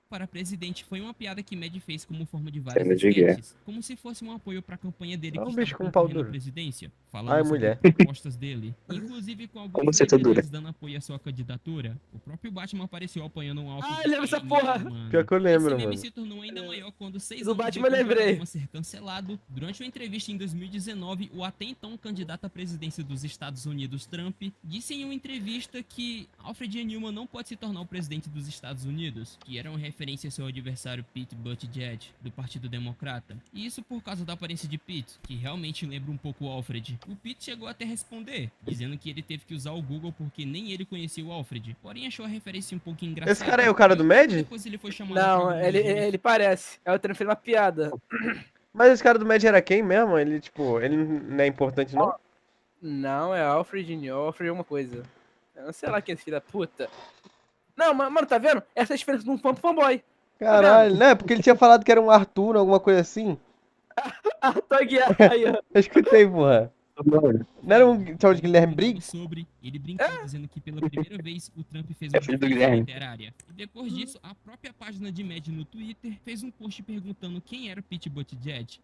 Para presidente foi uma piada que Mad fez como forma de vários Cena de guerra. sketches, como se fosse um apoio para a campanha dele É um que bicho estava com pau concorrendo à duro. presidência, Ai, falando sobre mulher. propostas dele, inclusive com alguns Como você tá dura? celebridades dando apoio à sua candidatura. O próprio Batman apareceu apoiando um Ah, lembra essa porra? Pior que eu lembro, Esse meme mano. se tornou ainda maior quando 6 Do anos Batman eu depois do lembrei. programa ser cancelado. Durante uma entrevista em 2019, o até então candidato à presidência dos Estados Unidos, Trump, disse em uma entrevista que Alfred E. Newman não pode se tornar o presidente dos Estados Unidos, que era uma referência referência ao seu adversário Pete Buttigieg, do Partido Democrata. E isso por causa da aparência de Pete, que realmente lembra um pouco o Alfred. O Pete chegou até a responder, dizendo que ele teve que usar o Google porque nem ele conhecia o Alfred, porém achou a referência um pouco engraçada. Esse cara é o cara do Mad? Depois ele foi chamado Não, pra ele parece. É o treino fez uma piada. Mas esse cara do Mad era quem mesmo? Ele, tipo, ele não é importante, não? Não, é Alfred alguma coisa. Eu não sei lá quem é esse filho da puta. Não, mano, tá vendo? Essa é a diferença de um fã pro fanboy. Caralho, né? Porque ele tinha falado que era um Arthur, alguma coisa assim. Tô Aguiar, aí, ó. Eu escutei, porra. Mano, Não era um tal de Guilherme Briggs? Sobre, ele brincou dizendo que pela primeira vez o Trump fez É uma filho do referência Guilherme. literária. E depois disso, a própria página de Mad no Twitter fez um post perguntando quem era Pete Buttigieg.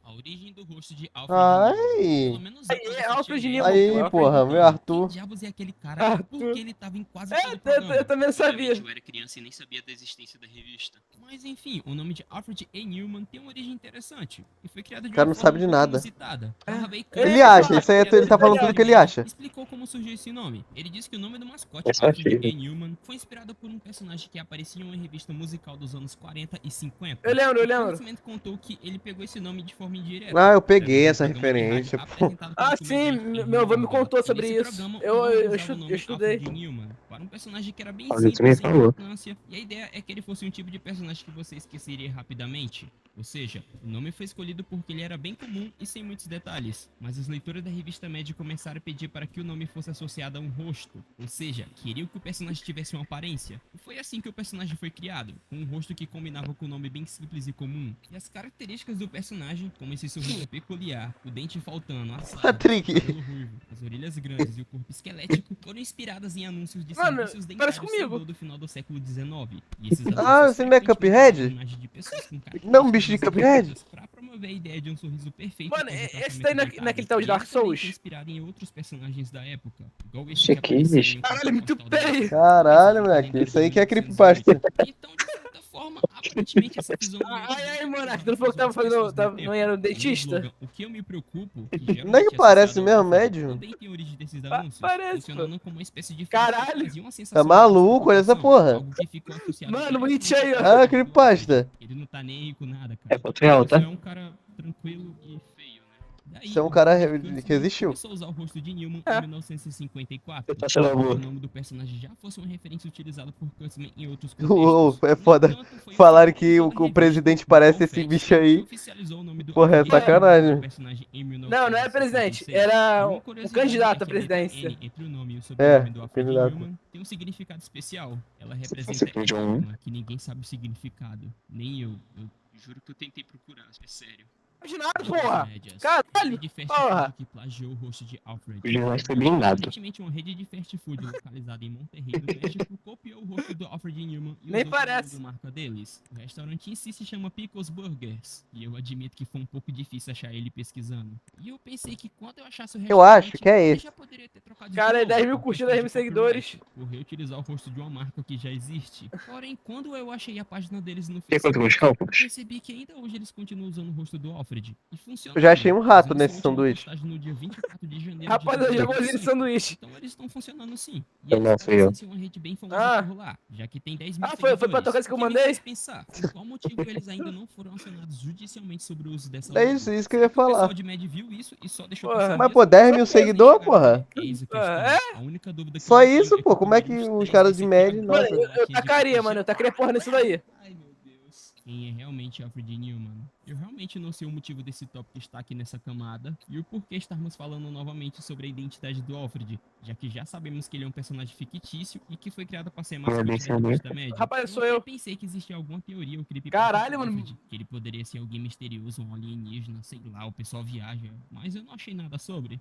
A origem do rosto de Alfred Ai. Newman. Pelo menos eu Aí, tava é Alfred sentindo Newman, Aí, Alfred porra, Newman. meu Arthur. Quem diabos é aquele cara? Arthur. Porque ele tava em quase É, todo o programa. eu também não sabia. Obviamente, eu era criança e nem sabia da existência da revista. Mas enfim, o nome de Alfred A. Newman tem uma origem interessante. E foi criado de O cara uma não forma sabe de um pouco nada. inusitada. Harvey Ele Ele acha, isso aí ele tá falando tudo que ele acha. Explicou como surgiu esse nome. Ele disse que o nome do mascote, É só Alfred filho. A. Newman, foi inspirado por um personagem que aparecia em uma revista musical dos anos 40 e 50. Eu lembro. O conhecimento contou que ele pegou esse nome de forma indireta. Ah, eu peguei essa Através do programa de referência, rádio pô. apresentado pelo Ah, sim, comediante meu avô me Henry contou Rollins. sobre Nesse isso. programa, Eu- o nome eu usava estu- o nome eu estudei. Alfred Newman para um personagem que era bem Olha, você simples me em falou. importância, e a ideia é que ele fosse um tipo de personagem que você esqueceria rapidamente. Ou seja, o nome foi escolhido porque ele era bem comum e sem muitos detalhes, mas os leitores da revista Mad começaram a pedir para que o nome fosse associado a um rosto, ou seja, queriam que o personagem tivesse uma aparência. E foi assim que o personagem foi criado, com um rosto que combinava com um nome bem simples e comum. E as características do personagem, como esse sorriso peculiar, o dente faltando, a sarda, Patrick. o cabelo ruivo, as orelhas grandes e o corpo esquelético, foram inspiradas em anúncios de Mano, serviços parece dentários comigo. Salvador do final do século XIX. E esses Ah, anúncios você não é frequentemente Cuphead? usavam imagens de pessoas com Não, bicho de características Cuphead? pra promover a ideia de um sorriso perfeito. Mano, após o esse tratamento daí dentário. naquele tal de E Dark ele também Souls? foi inspirado em outros personagens da época, igual Isso esse que aqui, aparecia bicho. em um Caralho, muito postal da bem. época. Caralho, Esse moleque, calendário isso aí de que é 1908. creepypasta. Então, de certa forma, aparentemente essa fisionomia... Ai, mano, acho que tu falou que tava fazendo. Não era no dentista? O que eu me preocupo, que Não é geralmente que parece associado ao mesmo, Alfred, médio? também tem origem desses anúncios, parece, funcionando como uma espécie de Caralho. que fazia uma sensação Tá maluco? de Olha essa descontração, porra. algo que ficou associado Mano, diretamente muito aí, ó. ao Ah, personagem do creepypasta. Alfred. Ele não tá nem aí com nada, cara. É foto real, Ele tá? só é um cara tranquilo e feio, né? Daí, Isso é um o cara Robert que Kurtzman existiu. começou a usar o rosto de Newman É. em 1954. Eu faço ela O boa. nome do personagem já fosse uma referência utilizada por Kurtzman em outros Uou, contextos. é foda. No entanto, foi Falaram o que o revista presidente parece esse Alfred bicho aí. que oficializou o nome do Porra, é Alfred sacanagem. Newman, personagem em Não é 1956. presidente. Era Uma um curiosidade candidato é à que a letra presidência. N entre o nome e o sobrenome do Alfred candidato. Newman tem um significado especial. Ela fosse representa Kim Jong-un. enigma, que ninguém sabe o significado. Nem eu. Eu juro que eu tentei procurar. É sério. Imaginado, porra. Médias. Caralho, Rede de fast porra. food que plagiou o rosto de Alfred. O jornal foi blindado. Recentemente, uma rede de fast food localizada em Monterrey, no México, copiou o rosto do Alfred Newman e Nem usou como parece. marca deles. O restaurante em si se chama Pickles Burgers, e eu admito que foi um pouco difícil achar ele pesquisando. E eu pensei que quando eu achasse o Eu acho restaurante, que é eu esse. já poderia ter trocado de Cara, novo, 10 mil por curtidas, 10 mil questão de seguidores. copyright, por reutilizar o rosto de uma marca que já existe. Porém, quando eu achei a página deles no Quer quanto com os Facebook, cálculos? percebi que ainda hoje eles continuam usando o rosto do Alfred. E funciona. Eu já achei um rato Fazendo nesse sua última sanduíche. postagem no dia 24 de janeiro Rapaz, eu de já vou fazer 2025. sanduíche. Então eles estão funcionando sim. E Eu eles não sei, parecem ser uma rede bem famosa Ah. por lá, já que tem 10 mil Ah, foi pra seguidores. tua coisa que eu O me mandei? faz pensar, por qual motivo eles ainda não foram acionados judicialmente sobre o uso dessa É logo? isso que eu ia O pessoal falar. de Mad viu isso e só deixou Porra. passar Mas, mesmo? pô, 10 mil Só seguidor, pra porra? É isso que É? A única dúvida que Só eu tenho isso, é pô, como é que poderíamos os ter caras de esse Mad, aqui nossa. Mano, eu aqui de tacaria, mano. Eu tacaria porra nisso daí. Ai, meu Deus. Quem é realmente Alfred Newman? Eu realmente não sei o motivo desse tópico estar aqui nessa camada e o porquê estarmos falando novamente sobre a identidade do Alfred, já que já sabemos que ele é um personagem fictício e que foi criado para ser bem mascote da saber. revista Mad. Rapaz, sou até eu. pensei que existia alguma teoria ou creepypasta Caralho, do mano. Alfred, que ele poderia ser alguém misterioso, um alienígena, sei lá, o pessoal viaja, mas eu não achei nada sobre.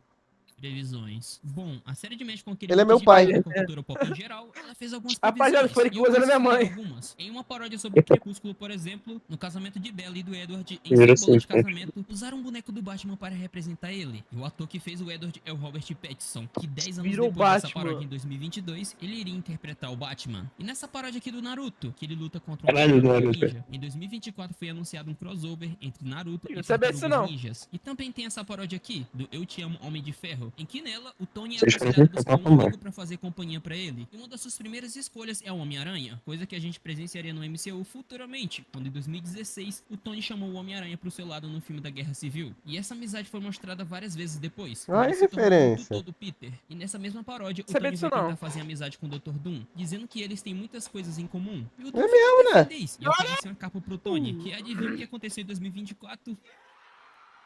Previsões. Bom, a série de Mad com aquele Ele é monte meu de pai. coisa com a cultura pop em geral, ela fez algumas Rapaz, previsões. foi que e eu usando minha posso mãe. citar algumas. Em uma paródia sobre o Crepúsculo, por exemplo, no casamento de Bella e do Edward, em Vira seu bolo de assim, né? casamento, usaram um boneco do Batman para representar ele. E o ator que fez o Edward é o Robert Pattinson, que 10 anos Virou depois dessa Batman. paródia, em 2022, ele iria interpretar o Batman. E nessa paródia aqui do Naruto, que ele luta contra um Caralho, Tartaruga Naruto. ninja, em 2024 foi anunciado um crossover entre Naruto Eu e não sabia disso, Tartarugas não. Ninjas. E também tem essa paródia aqui, do Eu Te Amo, Homem de Ferro, ferro, em que nela o Tony é Vocês aconselhado fazem a buscar papel um pra amigo pra fazer companhia pra ele. E uma das suas primeiras escolhas é o Homem-Aranha, coisa que a gente presenciaria no MCU futuramente, quando em 2016 o Tony chamou o Homem-Aranha pro seu lado no filme da Guerra Civil. E essa amizade foi mostrada várias vezes depois, quando Olha ele a se tornou o referência. tutor do Peter. E nessa mesma paródia, o Sabia Tony disso vai não. tentar fazer amizade com o Dr. Doom, dizendo que eles têm muitas coisas em comum. E o Doom É fica mesmo, até né? feliz e oferece uma capa pro Tony, que adivinha o que aconteceu em 2024?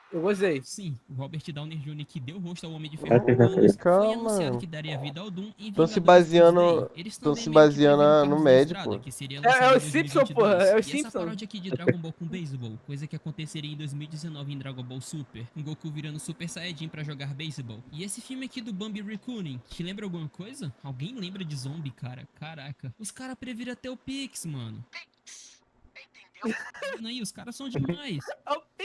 Eu gostei. Sim, o Robert Downey Jr., que deu rosto ao Homem de Vai Ferro ter por anos, foi calma, anunciado mano. que daria vida ao Doom em Tão se Vingadores baseando- Doomsday. Eles tão também se meio que baseando previram no Carros Mad, da Estrada, pô. que seria É lançado o em Simpson, 2022. porra. É o E essa Simpson. paródia aqui de Dragon Ball com beisebol, coisa que aconteceria em 2019 em Dragon Ball Super, com Goku virando Super Saiyajin pra jogar beisebol. E esse filme aqui do Bambi Recooning, te lembra alguma coisa? Alguém lembra de Zombie, cara? Caraca. Os caras previram até o Pix, mano. Não, aí, os caras são demais.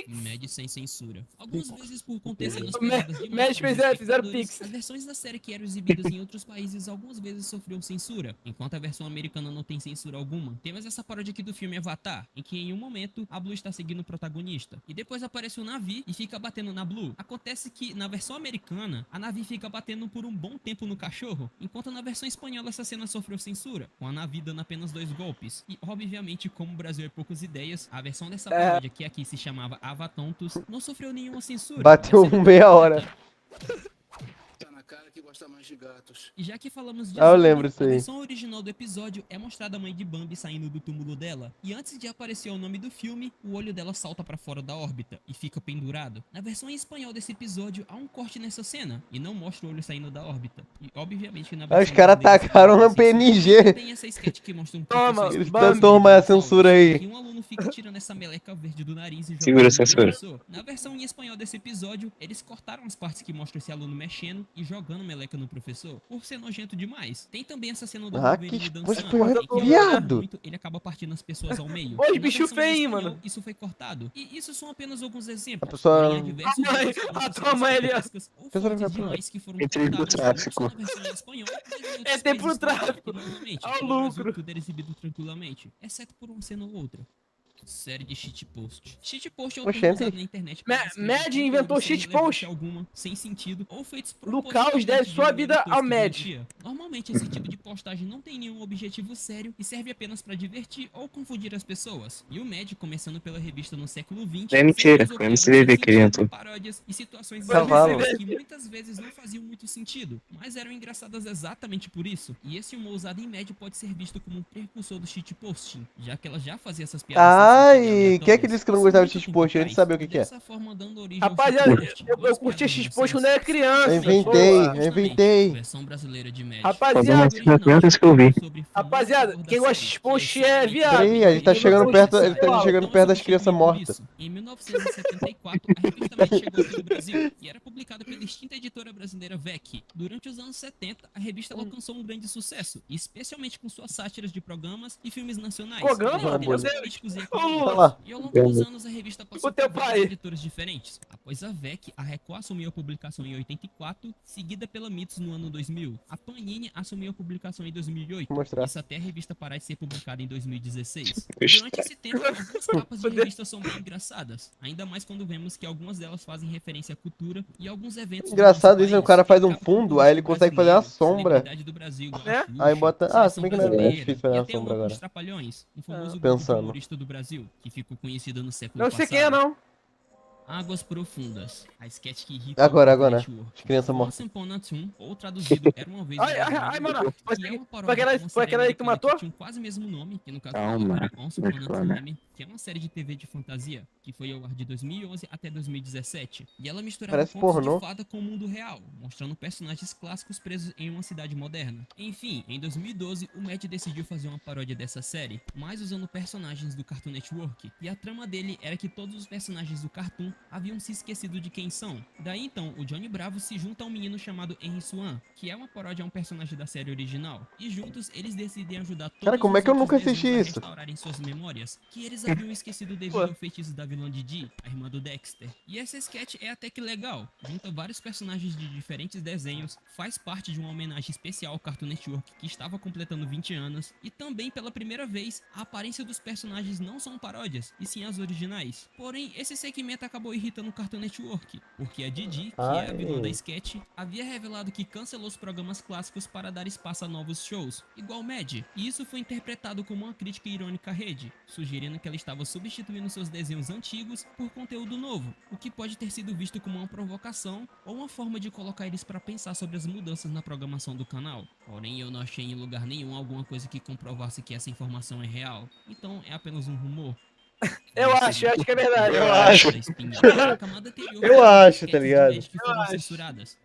Mad sem censura. Algumas vezes por conter cenas pesadas demais Mad para os fizeram espectadores, Pix. as versões da série que eram exibidas em outros países algumas vezes sofriam censura, enquanto a versão americana não tem censura alguma. Temos essa paródia aqui do filme Avatar, em que em um momento a Blue está seguindo o protagonista, e depois aparece o Na'vi e fica batendo na Blue. Acontece que na versão americana, a Na'vi fica batendo por um bom tempo no cachorro, enquanto na versão espanhola essa cena sofreu censura, com a Na'vi dando apenas 2 golpes. E obviamente, como o Brasil é poucas ideias, a versão dessa paródia, que aqui se chamava Avatontos, não sofreu nenhuma censura. Bateu A cena meia completa. hora. Tá na cara que gosta mais de gatos. E já que falamos de Ah, eu Zombie, lembro isso a aí. versão original do episódio é mostrada a mãe de Bambi saindo do túmulo dela, e antes de aparecer o nome do filme, o olho dela salta pra fora da órbita e fica pendurado. Na versão em espanhol desse episódio, há um corte nessa cena, e não mostra o olho saindo da órbita. E obviamente na Aí versão os caras brasileira, tacaram sem na PNG. tem essa sketch que mostra um Toma, professor Eles explicando tentam arrumar a dinossauros, censura aí. e um aluno fica tirando essa meleca verde do nariz e Segura a jogando no censura. professor. Na versão em espanhol desse episódio, eles cortaram as partes que mostram esse aluno mexendo e jogando meleca no professor, por ser nojento demais. Tem também essa cena do Ah, Wolverine que dançando, espanhol em que viado. muito, ele acaba partindo as pessoas ao meio. Oi, E na bicho versão em feio, espanhol, mano. Isso foi cortado. E isso são apenas alguns exemplos. A pessoa- Porém, há diversos A mãe- outros a pontos tua mãe ali, ó. grotescas ou Pessoa fortes vai pra lá. demais que foram Entrei pro cortados, tráfico. não só na versão em espanhol, mas em outros É tempo países pro tráfico. também, que novamente, Ao aqui no Brasil, lucro. tudo era exibido tranquilamente, exceto por uma cena ou outra. Série de shitpost. Shitpost é o Oxe, termo entra aí. usado na internet para descrever Mad conteúdos inventou sem shitpost. relevância alguma, sem sentido, ou feitos Lucaus propositalmente deve de sua maneira vida tosca ao e Mad. doentia. Normalmente esse tipo de postagem não tem nenhum objetivo sério e serve apenas para divertir ou confundir as pessoas. E o Mad, começando pela revista no século XX, É mentira, se foi usou MCV piadas sem criando. sentido, paródias e situações Cavalo. exageradas que muitas vezes não faziam muito sentido, mas eram engraçadas exatamente por isso. E esse humor usado em Mad pode ser visto como um precursor do shitposting, já que ela já fazia essas piadas sem Ai, sentido e quem é que aleatórias. disse que não São gostava de muito shitpost? Eu nem sabia o que que é. Dessa forma, dando origem ao Rapaziada, shitpost, eu duas curtia piadas X-Post quando eu era inocentes. criança. Eu inventei, boa. eu Justamente, inventei. Versão brasileira de Mad. Rapaziada, Foi uma criança que eu vi. Rapaziada, quem gosta de X-Post é viado. Peraí, a gente tá Quem chegando gosta perto, de ele tá chegando perto das crianças mortas. Em 1974, a revista Mad chegou aqui no Brasil e era publicada pela extinta editora brasileira VEC. Durante os anos 70, a revista alcançou um grande sucesso, especialmente com suas sátiras de programas e filmes nacionais. Programa? além de Meu temas Deus. políticos e Tá econômicos. lá. E ao longo dos anos, a revista passou O teu por vários pai. editoras diferentes. Após a VEC, a Record assumiu a publicação em 84, seguida pela Mitos no ano 2000. A Panini assumiu a publicação em 2008. Vou mostrar. Isso até a revista parar de ser publicada em 2016. Oxe. Durante esse tempo, algumas capas de revistas são bem engraçadas, ainda mais quando vemos que algumas delas fazem referência à cultura e alguns eventos do Engraçado nosso isso, o país. cara faz um Capa fundo, do aí ele consegue fazer uma brasileiro, sombra. celebridade do Brasil, igual a É? Xuxa, Aí bota- ah, se seleção bem que não é brasileira, difícil fazer e uma até sombra uma com agora. os Trapalhões, um famoso grupo Pensando. humorista do Brasil, que ficou conhecido no século Não sei passado. quem é, não. Águas Profundas. A sketch que irrita Agora, o agora. Network. As crianças mortas. Once Upon a Time, ou traduzido, era uma vez Ai, um ai, lugar ai, no mano, mundo, foi que é uma paródia foi aquela- de uma foi série aquela aí que tu americana matou? tinha quase o mesmo nome, que no caso Calma, era Once Upon a calma. Time, que é uma série de TV de fantasia, que foi ao ar de 2011 até 2017. E ela misturava Parece contos pornô. de fada com o mundo real, mostrando personagens clássicos presos em uma cidade moderna. Enfim, em 2012, o Matt decidiu fazer uma paródia dessa série, mas usando personagens do Cartoon Network. E a trama dele era que todos os personagens do Cartoon haviam se esquecido de quem são. Daí então, o Johnny Bravo se junta a um menino chamado Henry Swan, que é uma paródia a um personagem da série original. E juntos, eles decidem ajudar todos Cara, como é os que eu outros nunca desenhos assisti a isso? restaurarem suas memórias, que eles haviam esquecido devido ao feitiço da vilã Didi, a irmã do Dexter. E essa sketch é até que legal, junta vários personagens de diferentes desenhos, faz parte de uma homenagem especial ao Cartoon Network que estava completando 20 anos, e também pela primeira vez, a aparência dos personagens não são paródias, e sim as originais. Porém, esse segmento acaba acabou irritando o Cartoon Network, porque a Didi, que é a Ai. vilã da sketch, havia revelado que cancelou os programas clássicos para dar espaço a novos shows, igual Mad, e isso foi interpretado como uma crítica irônica à rede, sugerindo que ela estava substituindo seus desenhos antigos por conteúdo novo, o que pode ter sido visto como uma provocação ou uma forma de colocar eles para pensar sobre as mudanças na programação do canal. Porém, eu não achei em lugar nenhum alguma coisa que comprovasse que essa informação é real, então é apenas um rumor. Eu acho que é verdade. Eu acho. A camada anterior Eu foi acho, sketches tá de ligado? Mad que foram acho. censuradas.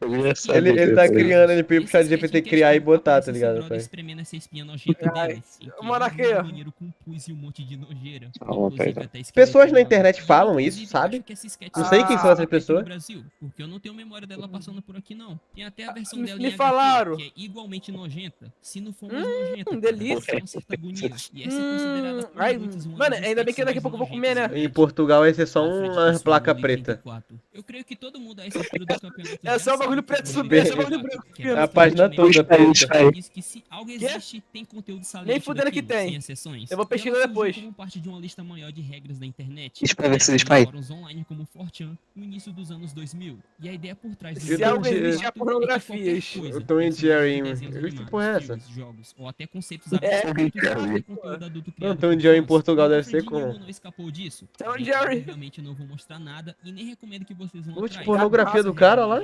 Ele tá criando, ele pediu pro chat Esse sketch GPT em criar e questão botar, tá aparece ligado? esse brother espremendo essa espinha nojenta Ai, dele, em que Monarquia. ele usa um banheiro com pus e um monte de nojeira. Ó, Inclusive pera. até esqueleto Pessoas na humano. internet E eu, falam inclusive, isso, sabe? acho que essa sketch Não só sei quem são essas existe aqui pessoas. no Brasil, porque eu não tenho memória dela passando por aqui não. Tem até a versão me dela em falaram. HQ, que é igualmente nojenta, se não for mais nojenta. cara. delícia. É uma certa agonia. E essa é considerada por Ai, muitos uma mano, das ainda bem que sketches daqui a mais pouco eu vou comer, nojentas né? da Em rede. Portugal vai ser só Alfred uma Pessoa, placa Luli preta. 34. Eu creio que todo mundo a essa altura do campeonato É já só o bagulho sabe que preto o subir, Luli é só o bagulho 34, branco que aqui, ó. A página toda preta. diz que se algo existe, tem conteúdo saliente Nem fudendo que daquilo, tem. sem exceções. Eu vou E pesquisar ela surgiu depois. como parte de uma lista maior de regras da internet. Deixa pra ver se criada eles nos fazem. fóruns online como 4chan no início dos anos 2000. E a ideia por trás do Se algo fato existe, é é que pornografias. qualquer coisa, O Tom e personagens de Jerry, desenhos que animados, porra é essa? filmes, jogos, ou até conceitos É. abstratos Cara, de conteúdo adulto Não, criado Tom e por Jerry em fãs. Portugal Então, deve ser Fredinho como? não escapou disso. Tom e Bem, Jerry. obviamente eu não vou mostrar nada e nem recomendo que vocês vão Oxe, atrás. pornografia do cara lá?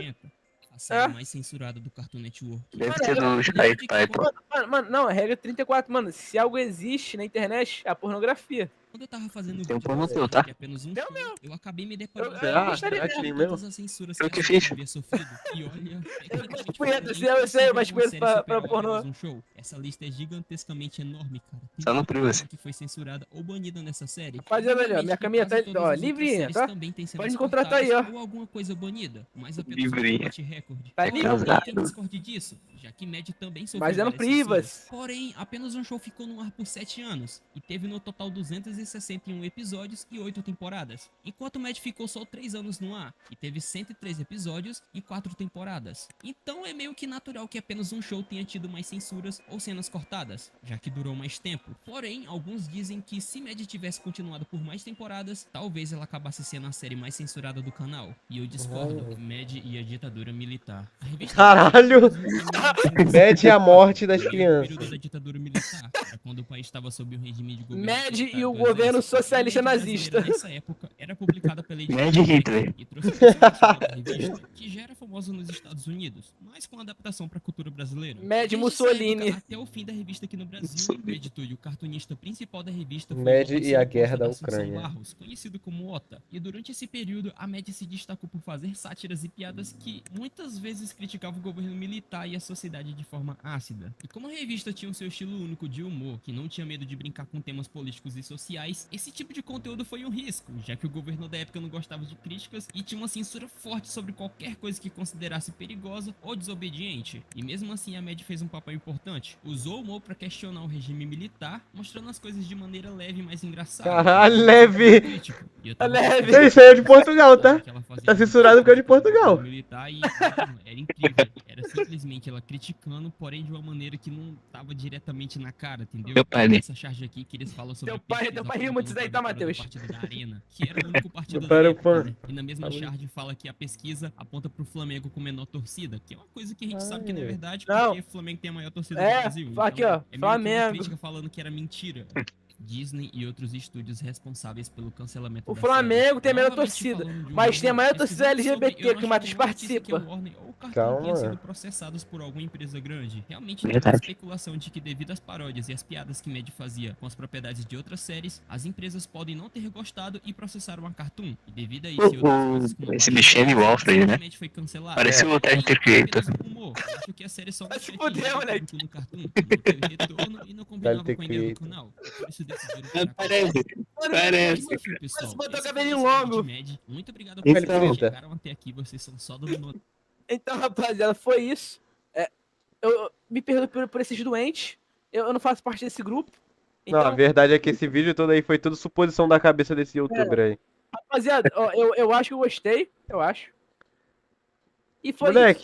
A série É. mais censurada do Cartoon Network. Deve ser do Skype, Python. Mano, não, é regra 34, mano. Se algo existe na internet, é a pornografia. Quando eu tava fazendo Tem um vídeo pornô pra teu, esse tá? que é apenas um show, eu acabei me deparando Eu gostaria com mesmo. todas as censuras Eu que que a fiz. série havia sofrido. E olha, tecnicamente punheta, falando, se eu sei, impossível mas uma punheta série pra superar pornô. apenas um show. Essa lista é gigantescamente enorme, cara. Tem Só no muita Privacy. coisa que foi censurada ou banida nessa série. Rapaziada, olha, Obviamente minha que caminha quase tá, todas ó, as outras livrinha, séries tá? também têm cenas Pode me contratar aí, cortadas ó. ou alguma coisa banida, mas apenas Livrinha. um bate recorde. Tá Olha, livre. não tem quem discorde disso, já que Mad também sofreu Mas é no várias censuras. Privas. Porém, apenas um show ficou no ar por 7 anos e teve no total 261 episódios e 8 temporadas, enquanto Mad ficou só 3 anos no ar e teve 103 episódios e 4 temporadas. Então é meio que natural que apenas um show tenha tido mais censuras ou cenas cortadas, já que durou mais tempo. Porém, alguns dizem que se Mad tivesse continuado por mais temporadas, talvez ela acabasse sendo a série mais censurada do canal. E eu discordo, Mad e a ditadura militar. A revista Caralho! Mad e a morte das no crianças. período da ditadura militar, era quando o país estava sob o regime de governo Mad autoritário e o do governo exército. socialista A Mad brasileira, nazista. Nessa época, era publicada pela editora Mad Hitler. e trouxe uma da revista, que já era famosa nos Estados Unidos, mas com adaptação para a cultura brasileira. Mad Desde essa Mussolini. época até o fim da revista aqui no Brasil, o editor e o cartunista principal da revista foi Mad o e a Otto Guerra da Assunção Ucrânia. Barros, conhecido como Ota. E durante esse período, a Mad se destacou por fazer sátiras e piadas que muitas vezes criticavam o governo militar e a sociedade de forma ácida. E como a revista tinha o seu estilo único de humor, que não tinha medo de brincar com temas políticos e sociais, esse tipo de conteúdo foi um risco, já que o governo da época não gostava de críticas e tinha uma censura forte sobre qualquer coisa que considerasse perigosa ou desobediente. E mesmo assim a Mad fez um papel importante. Usou o humor para questionar o regime militar, mostrando as coisas de maneira leve e mais engraçada. Caralho, leve! Crítico. E eu tava Leve. pensando Isso aí é de Portugal, tá? que ela fazia Tá censurado porque é de Portugal. militar e, mano, era incrível. Era simplesmente ela criticando, porém de uma maneira que não tava diretamente na cara, entendeu? Meu pai, né? Essa charge aqui que eles falam sobre Teu a pai pesquisa riu muito apontando disso aí, pra tá, vitória do Matheus? partido da Arena, que era o único partido Meu da pai era época, fã. né? E na mesma charge fala que a pesquisa aponta pro Flamengo com menor torcida, que é uma coisa que a gente sabe que não é verdade, Não. porque o Flamengo tem a maior torcida É, do Brasil. aqui, ó, é meio que uma Flamengo. crítica falando que era mentira. Disney e outros estúdios responsáveis pelo cancelamento O da Flamengo série. tem a melhor Novamente torcida, falando de um mas tem a maior pesquisando torcida LGBT sobre, eu que o não Matheus achei nenhuma notícia que a participa. Warner ou o Cartoon Calma. tenha sido processados por alguma empresa grande. Realmente tem uma Verdade. especulação de que devido às paródias e às piadas que Mad fazia com as propriedades de outras séries, as empresas podem não ter gostado e processaram a Cartoon. E devido a isso e outras coisas como a Esse baixa bichinho é o Alfred, né? Mad foi cancelado. Parece o Ted the Creator. Apenas um rumor. Eu acho que a série só não Vai se tinha fuder, atingido o moleque. público no Cartoon, não teve retorno e não combinava the com a ideia do Creator. canal. Por isso decidiram tirar Parece. Parece. Mas enfim, pessoal, Você botou esse cabelinho foi o episódio longo. de Mad. Muito obrigado por Então. vocês que chegaram até aqui. Vocês são só do mundo. Então, rapaziada, foi isso. Eu me perdoe por esses doentes. Eu não faço parte desse grupo. Não, a Então, verdade é que esse vídeo todo aí foi tudo suposição da cabeça desse youtuber aí. rapaziada, ó, eu acho que eu gostei. Eu acho. E foi isso. Moleque,